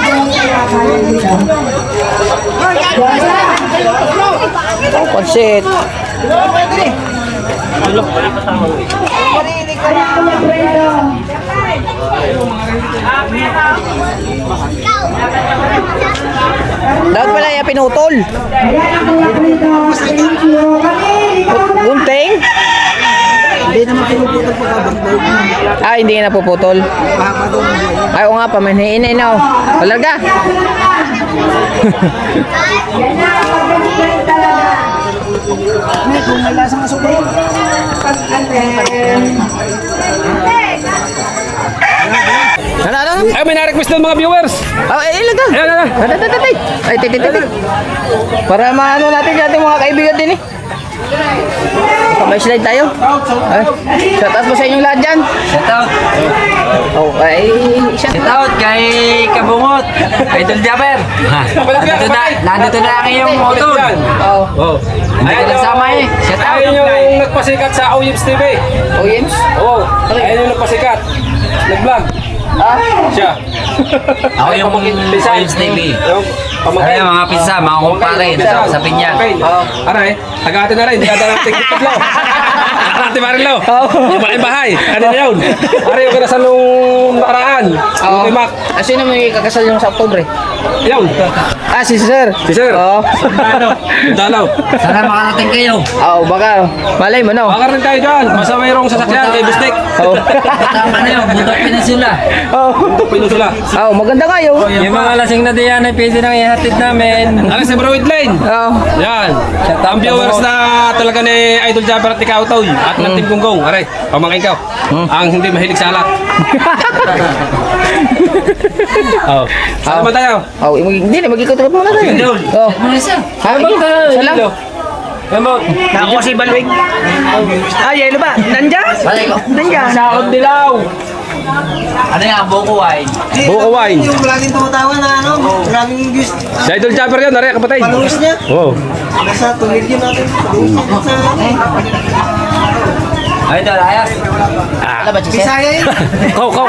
Oh, pansit. Dapat pala yung pinutol. Gunting? Hindi naman pinuputol pa kabang. Ah, hindi na napuputol. Baka doon. Ay, oo nga, pamanihin na ino. Talaga. Kung may lasang asukal. Ano? Ay, may na-request ng mga viewers. Ay, ilan ka? Ayan. Ay, titit. Para maano natin sa ating mga kaibigan din eh. May slide tayo. Ay, shout out po sa inyong lahat dyan. Shout out. Oh, ay, Shout out kay Kabungot. Kay Idol Japper. Nandito na ang iyong motor. Oh, Oh. Hindi ko nasama eh. Shout out. Ayun yung nagpasikat sa Oyips TV. Oyems? Oo. Ayun yung nagpasikat. Nag-vlog. Ah, Siya. Ako yung Pinsan. Oyips TV. Yung pamangkin. Ay, mga pinsa, mga kumpare. Sa Pinyan. Aray, tagatin na rin. Hindi ka natin kitaglaw. Ate Marilo. Yung malaking bahay. Ano na yun? Aray, yung kinasan nung nakaraan. yan. Oo. Okay, Mac. Sino may kakasal yung sa Oktubre? Yan. Si Sir. Si Sir. Oo. Dalaw. Sana makarating kayo. Oo, baka. Malay mo, no? Baka rin tayo dyan. Basta mayroong sasakyan kay Bustek. Oo. Ano yun, Budak Peninsula. Pinunsula. Oo, maganda nga yun. Yung mga lasing na diyan ay pwede nang ihatid namin. Ano sa Brawit Line? Oo. Yan. Ang viewers na talaga ni Idol Japper at Ikaw Tol at ng Team Gunggong. Aray, pamangkin ka. Ang hindi mahilig sa alak. Oh. Saan naman tayo? Oo, hindi na, mag-ikot-ikot muna tayo. Sige, Dol. Oo. Isa lang. Ako si Balwig. Yelo ba? Nandiyan? Nandiyan. Saod dilaw. Ano yan, Boko Wine? Buko wine. Yung laging tumatawa na ano, laging gusto. Si Idol Japper yan. Aray, kapatay. Paluwas niya. Oo. Nasa tumid yun natin. Paluwas niya sa Ay, ito, ayos. Bisaya yun. Kok.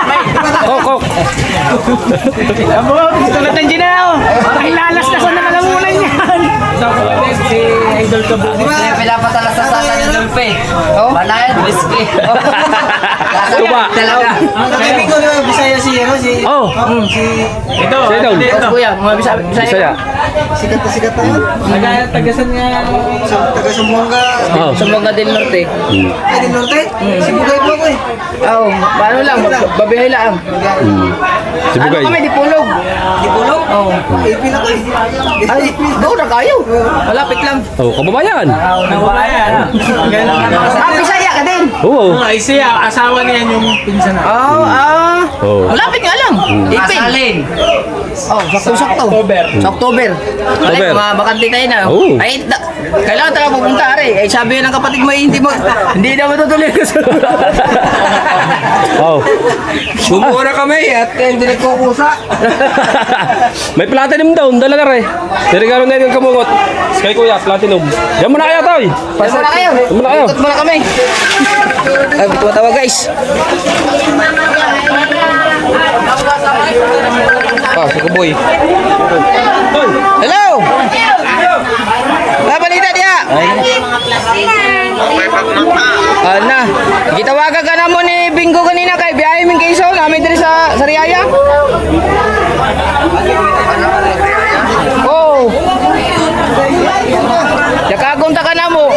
Tulad ng Ginaw. Ang lalas na sa nangalamunan yan. Si Idol Kabuk. Kaya pinapatalas sa sala ni Dolpe. Banayan, whiskey. Tuba. Talaga. Ang kaibigan ko naman, Bisaya si ano, si... Oh. Si... Ito. Si Idol. Kuya, mga Bisaya. Bisaya. Sikat na yun. Tagasan nga. Taga Sambonga. Oh. Sa mga del Norte. Ay, din Norte. Si Bugay po ako eh. Oo, paano lang, babihay lang. Si Ano Bugay. kami, di pulog. Di Pulong? Oo. AP na ko eh. Ay, doon na kayo. Malapit lang. Oh, kababayan. Bisaya ka din. Oo. Oh. Malapit nga lang. Ipin. Asalin. Sakto. Sa October. Malay, October. mga bakante tayo na. Oo. Ay, kailangan talaga pupunta, are. Ay, sabi ng kapatid mo, hindi na matutuloy ka sa... Oh. Sumura kami at hindi nagkukusa. May platinum daw, dala na rin. Nirigalo na yung kamungot. Kay Kuya, platinum. Diyan mo na kaya, Toy. Pasa na kayo. Diyan mo na kayo. Ikot muna kami. Ay, tuwa-tawa guys. Si Kuboy. Hello! Balita dia. Na, gitawagan ka na mo ni Bingo kanina kay biyahe min kay Isaw namin diri sa Sariaya. Oh. Nakagunta ka na mo.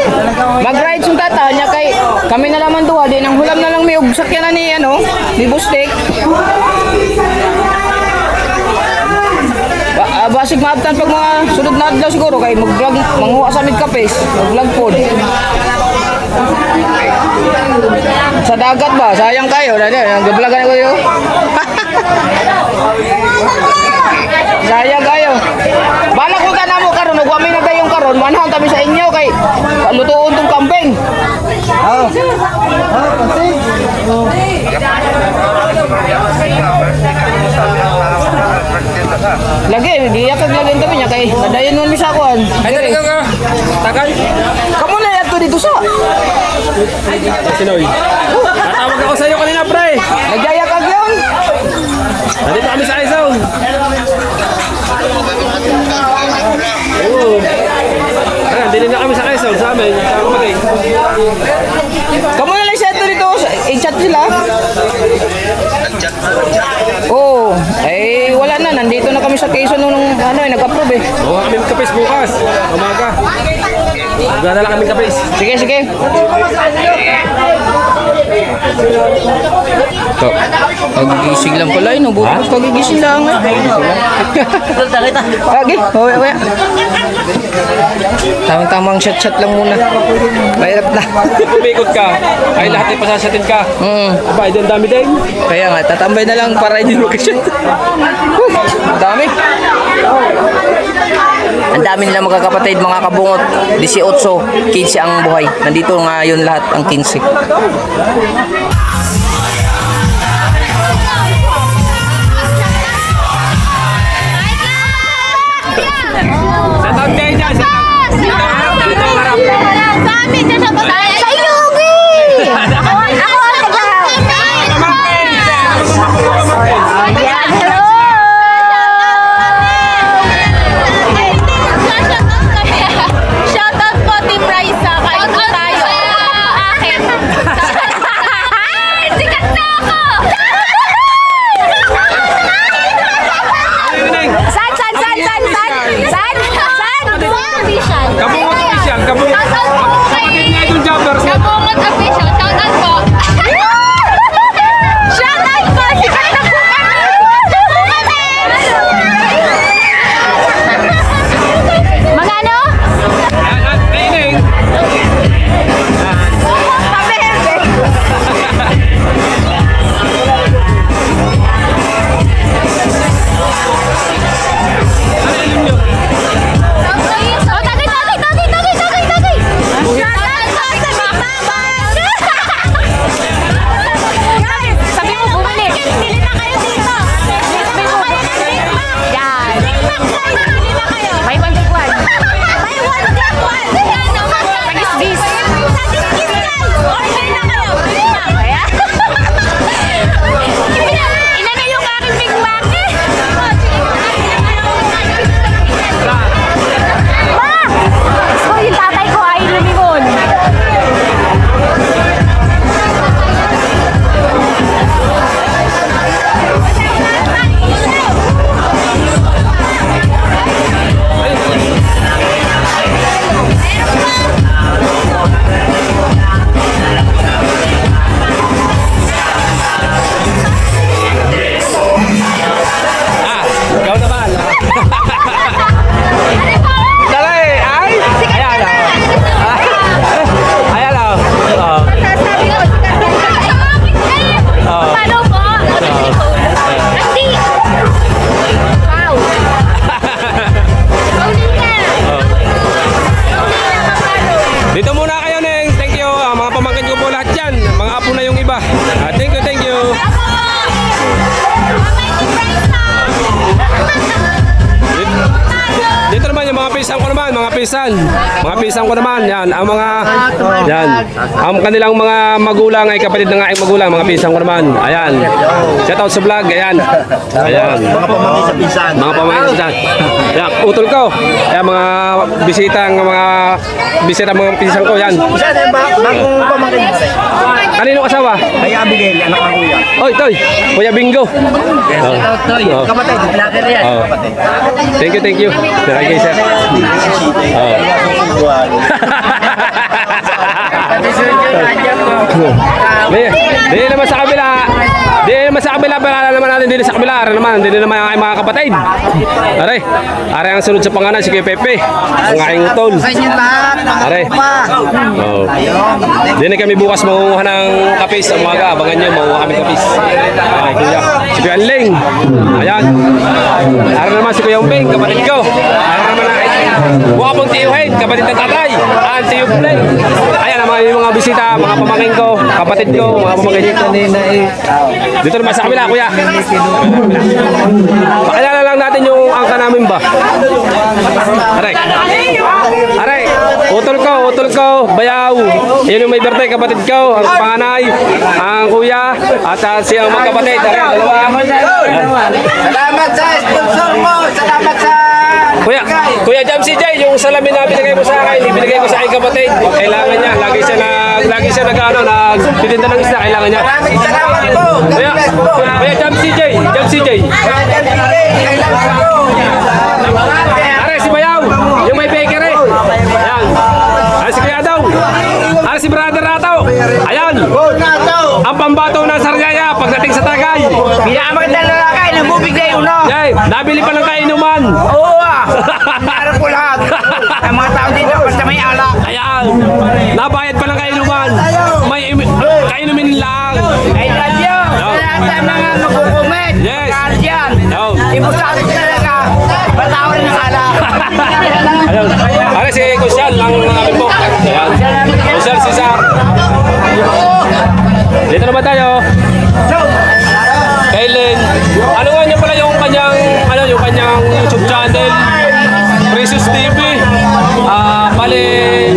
Mag-ride sung tata nya kay kami na naman duha din ang hulam na lang may ugsak yan ni ano, ni Bustek. Basig maabtan pag mga sunod na adlaw siguro kay mag-vlog manguha sa mid kapes, mag-vlog pod. Sa dagat ba? Sayang kayo. Nag-vlogan ko yun. Sayang kayo. Balak ko ka na mo karon, nagwami na tayong karon, manahang kami sa inyo kay lutuon tong kambing. Lagi, giyakag lagi kami niya kay nadayon mo mi sa kuan. Ay, ka. Takay. Kamu na yan to dito sa. Sinoy. Tatawag ako sa'yo kanina, pre. Nagyayakag yun. Nandito kami sa Quezon. Oo. Ayan, dili na kami sa Quezon, sa amin. Sa Bagay. Kamu na lang siya to dito. I-chat sila. Oo. Eh, wala na. Nandito na kami sa Quezon nung ano, nag-approve eh. Oo, kami kapis bukas. Umaga. Magdadala kami kapis. Sige, sige. Pagigising lang pala yun. Bukas pagigising lang. Lagi. Huwi. Tamang-tamang chat-chat lang muna. Mahirap na. Kumikot ka, ay lahat ay pasasatin ka. Aba, ang dami din. Kaya nga, tatambay na lang para hindi mag-chat. Dami. Ang dami nila magkakapatid, mga kabungot. 18, 15 ang buhay. Nandito ngayon lahat ang 15. Sa taon kayo dyan, sa taon. Dito, harap. Sa amin, dyan sa babae. Sa Ilogi! Ako Ayan, hello! Shoutout po, Team Raisa. Kain po tayo. Akin. pinsan. Mga pinsan ko naman, yan. Ang mga, yan. Ang kanilang mga magulang ay kapatid ng aking magulang, mga pinsan ko naman. Ayan. Shout out sa vlog, ayan. Ayan. Mga pamangkin sa pinsan. Mga pamangkin sa pinsan. Yan, utol ko. Ayan, mga bisita mga pinsan ko, yan. Bagong pamangkin mo. Kanino kasawa? Ay, Abigail, anak ng kuya. Oy, Toy. Kuya Bingo. Kapatid, vlogger yan. Oh. Thank you. Thank you, sir. Oh. Di naman sa kabila. Paalala naman natin din sa kabila. Hindi naman ang mga kapatid. Are ang sunod sa pangalan si Kuya Pepe. Ang aking utol. Are. Oh. Di na kami bukas mangunguha ng kapis sa umaga. Abangan nyo, mangunguha kami kapis. Okay, kuya. Si Kuya Anling. Ayan. Are naman si Kuya Umbing, kapatid ko. Are naman ang wapong tiyuhin, kapatid ng tatay. Tiyo Play. Ayan naman yung mga bisita, mga pamangkin ko, kapatid ko, mga pamangkin ko. Dito naman sa kabila, kuya. Pakilala lang natin yung angka namin ba? Aray, utol ko, bayaw. Yun yung may birthday, kapatid ko, ang panganay, ang kuya, at siyang magkapatid. Aray, dalawa. Salamat sa sponsor mo. Salamat sa... Kuya Jam CJ, yung salamin na binigay mo sa akin, ibinigay ko sa aking kapatid. Kailangan niya, lagi siya nagtitinda ng isda, kailangan niya. Salamat po. Kuya Jam CJ. Are si Bayaw, yung may bakery. Ayan. Are si Kuya Adaw. Are si Brother Rataw. Ayan. Ang pambato ng Sariaya pagdating sa Tagay. Pinamagandang lalaki, nabubigay uno. Yay, nabili pa ng kainuman. Oo meron po lahat. Ang mga tao dito, basta may alak. Ayan. Nabayad pa ng kainuman. May kainumin lang. Ay, radyo. Lahat ng mga magkukumit. Yes. Lahat yan. No. Ibusabi talaga. Batawan ng alak. Ayan. Are si Kusyal lang namin po. Ayan. Kusyal si Sar. Dito naman tayo. Kailan. Ano nga niya pala yung kanyang YouTube channel? Precious TV. Bali,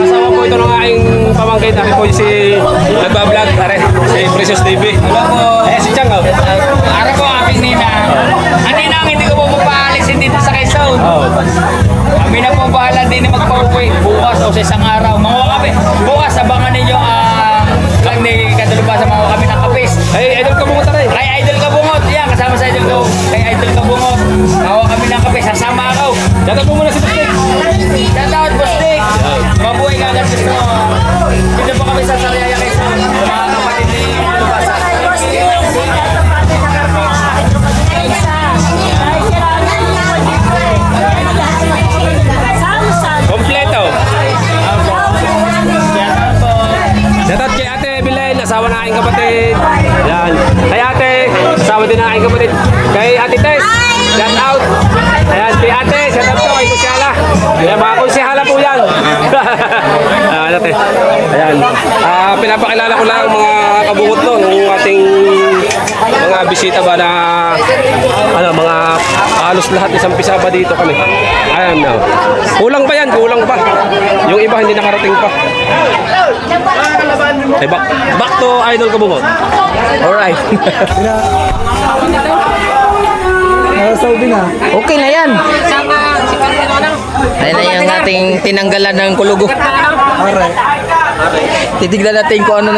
asawa po ito ng aking pamangkin. Ako po si nagbablog. Si Precious TV. Si Chang. Araw ko aking nina. Anina ang hindi ko po mapaalisin dito sa Quezon. Kami na po bahala din na magpa-uwi. Bukas o sa isang araw. Makuha kami. Bukas, abangan ninyo ang ni Kadalubasa makuha kami ng kapis. Ay, idol ka bungot tayo. Kay Idol Kabungot. Yan, kasama sa Idol ko. Kay Idol Kabungot. Makuha kami ng kapis. Sasama ako. Dapat po muna si Bustik. Shoutout, Bustik. Mabuhay ka agad gusto. Dito po kami sa Sariaya Quezon. Mga kapatid ni Kadalubasa. Kompleto. Shoutout kay Ate Belen, asawa ng aking kapatid. Yan. Kay Ate, asawa din ng aking kapatid. Kay Ate Tess, shoutout. Ayan, kay Ate, shoutout ko kay Kusyala. Ayan, mga Kusyala po yan. Ayan, Ate. Ayan. Pinapakilala ko lang mga kabungot no, ng ating mga bisita ba na mga halos lahat isang pisaba dito kami. Ayan na. Kulang pa yan, kulang pa. Yung iba hindi nakarating pa. Ay, back to Idol Kabungot. Alright. Okay na yan. Ayan na yung ating tinanggalan ng kulugo. Titignan natin kung ano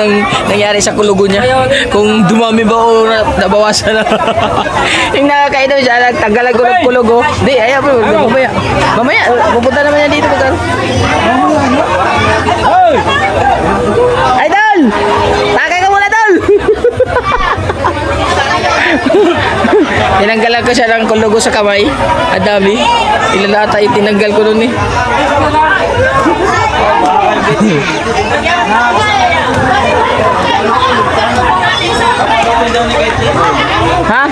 nangyari sa kulugo niya. Kung dumami ba o nabawasan na. Yung nakakainom siya, nagtanggalan ko ng kulugo. Di, ayaw po. Mamaya, pupunta naman yan dito. Idol! Takay ka muna, Idol! Tinanggalan ko siya ng kulugo sa kamay. Ang dami. Ilan ata itinanggal ko nun eh. Ha?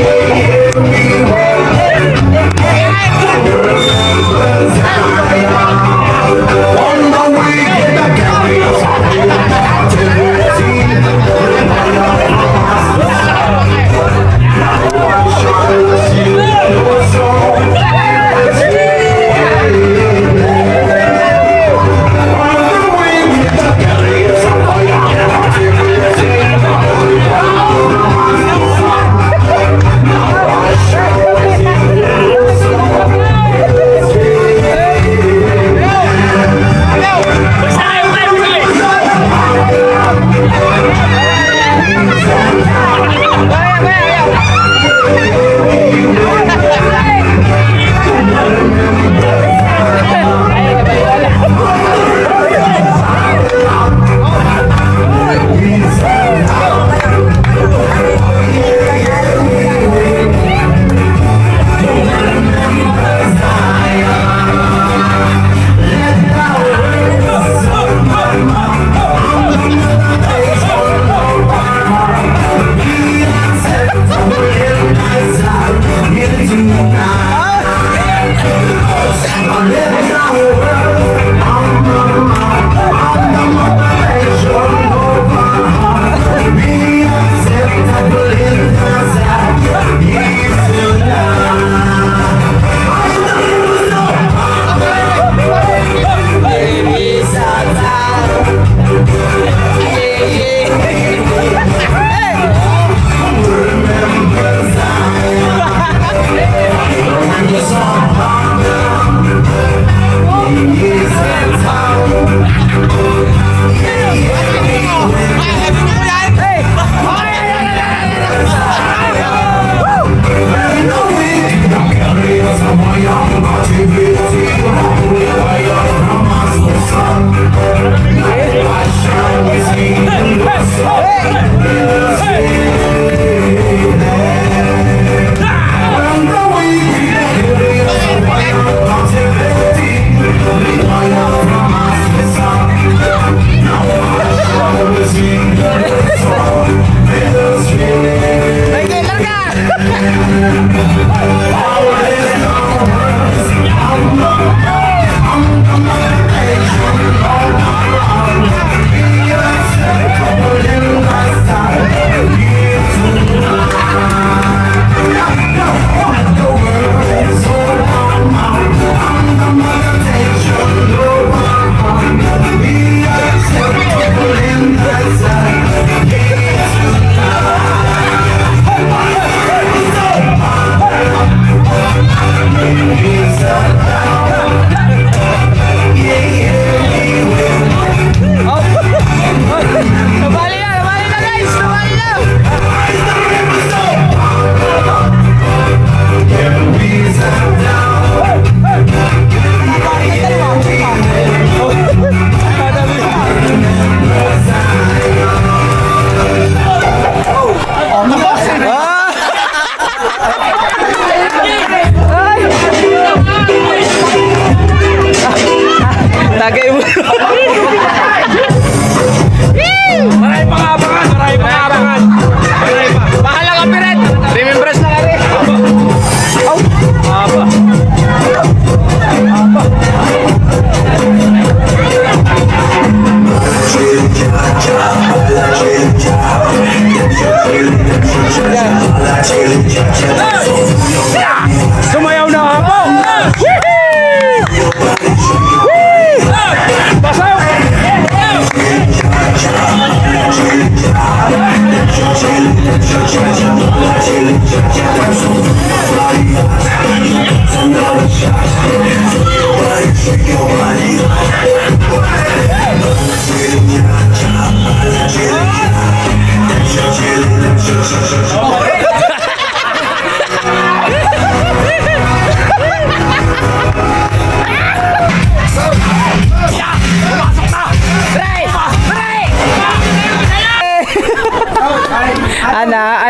Hey! Sumayaw na ako! Basaw!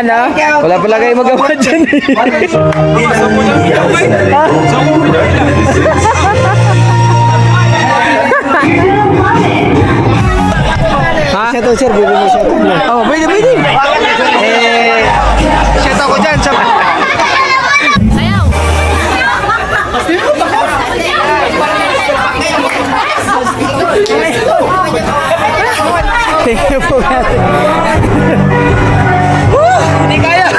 Ano? Wala pala kayo magawa dyan. Ha? Siya to, sir. Bibili mo siya to. Oh, pwede. Siya to ko dyan. Sayaw. Thank you po natin. Hindi kaya.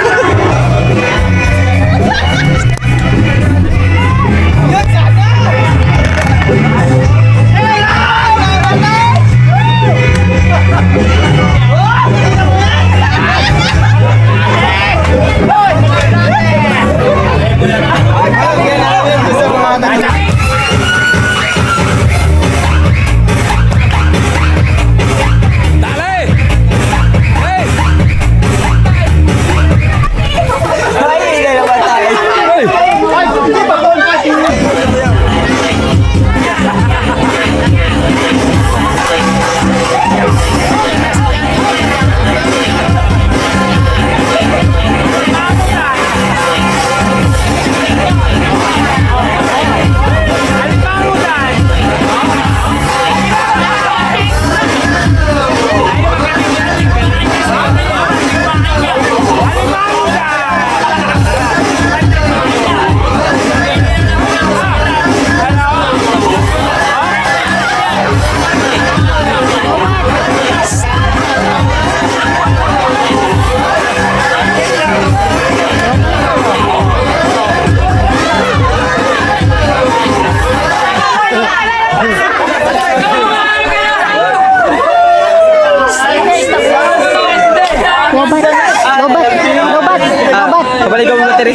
Kabaligaw mo na tiri.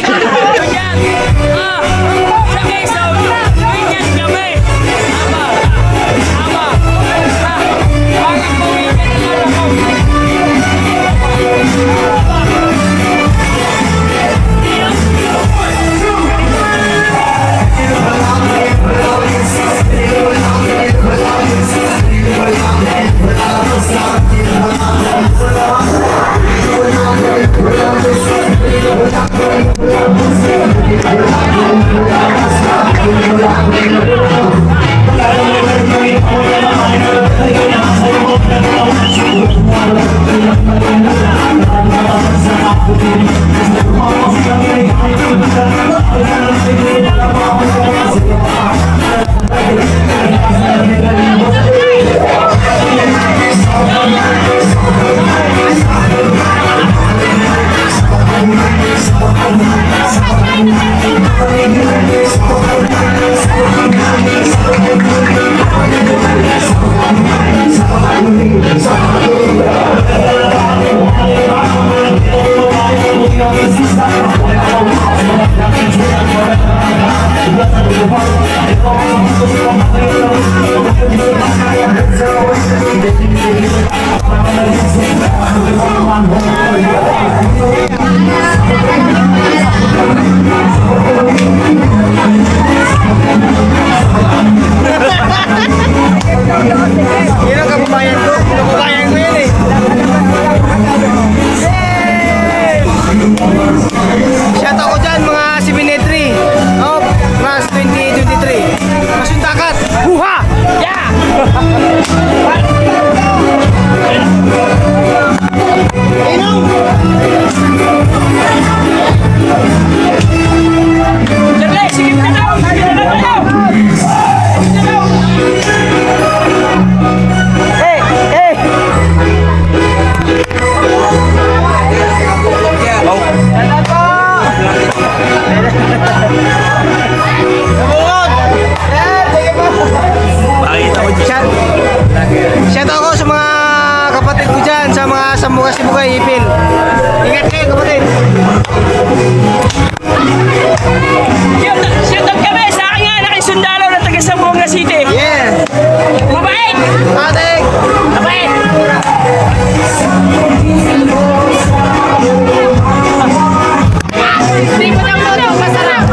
Sambuga Sibuga, Ipil. Ingat kayo, kapatid. Shoot out kami sa aking anak ay sundalo na taga Sambuanga City. Yeah. Mabait! Patek. Mabait! Hindi mo na mo masarap.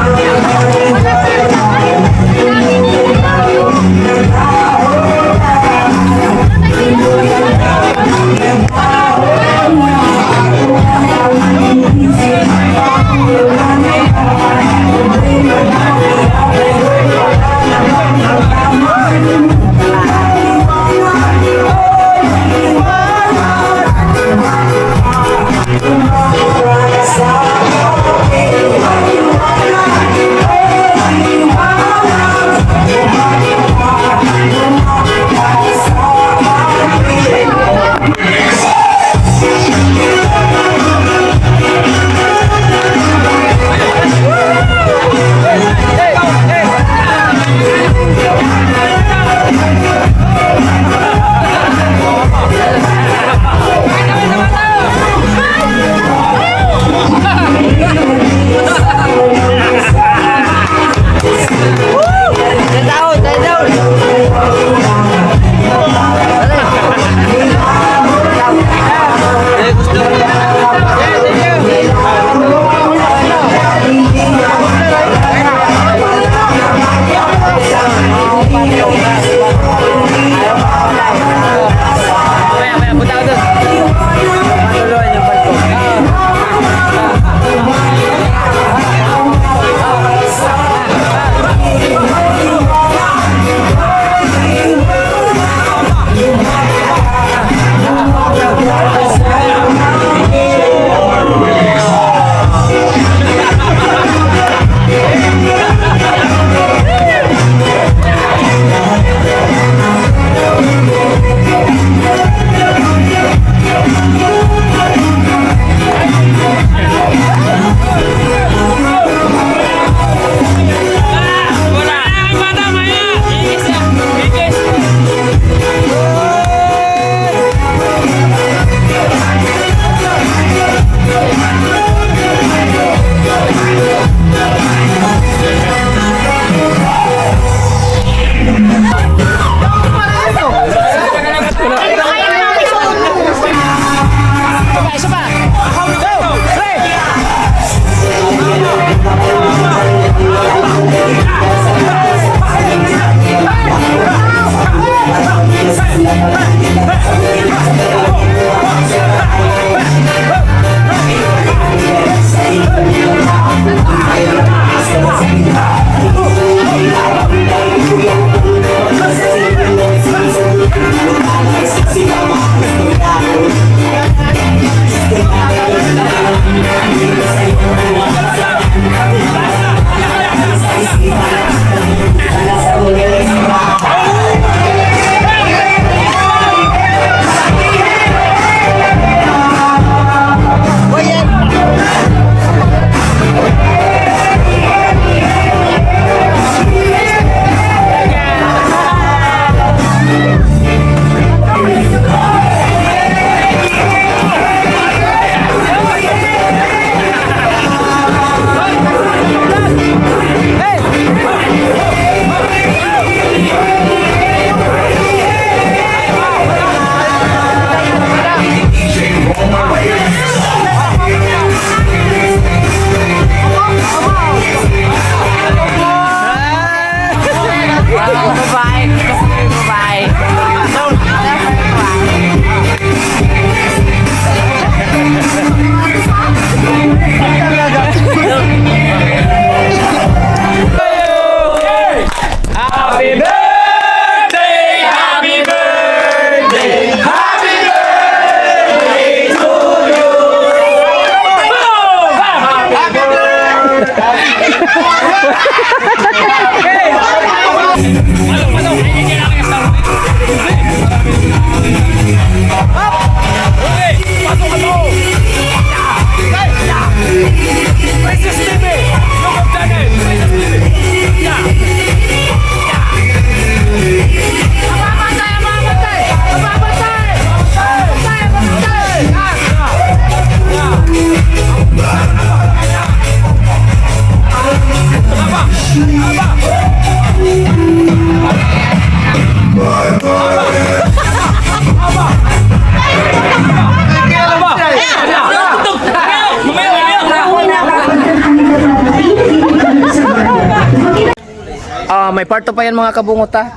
part 2 pa yan mga kabungot ha.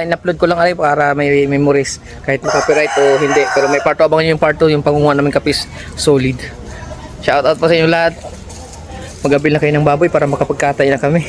In-upload ko lang alay para may memories. Kahit copyright o hindi. Pero may part 2, abangan nyo yung part 2, yung pangunguha namin kapis solid. Shoutout po sa inyo lahat. Magabil na kayo ng baboy para makapagkatay na kami.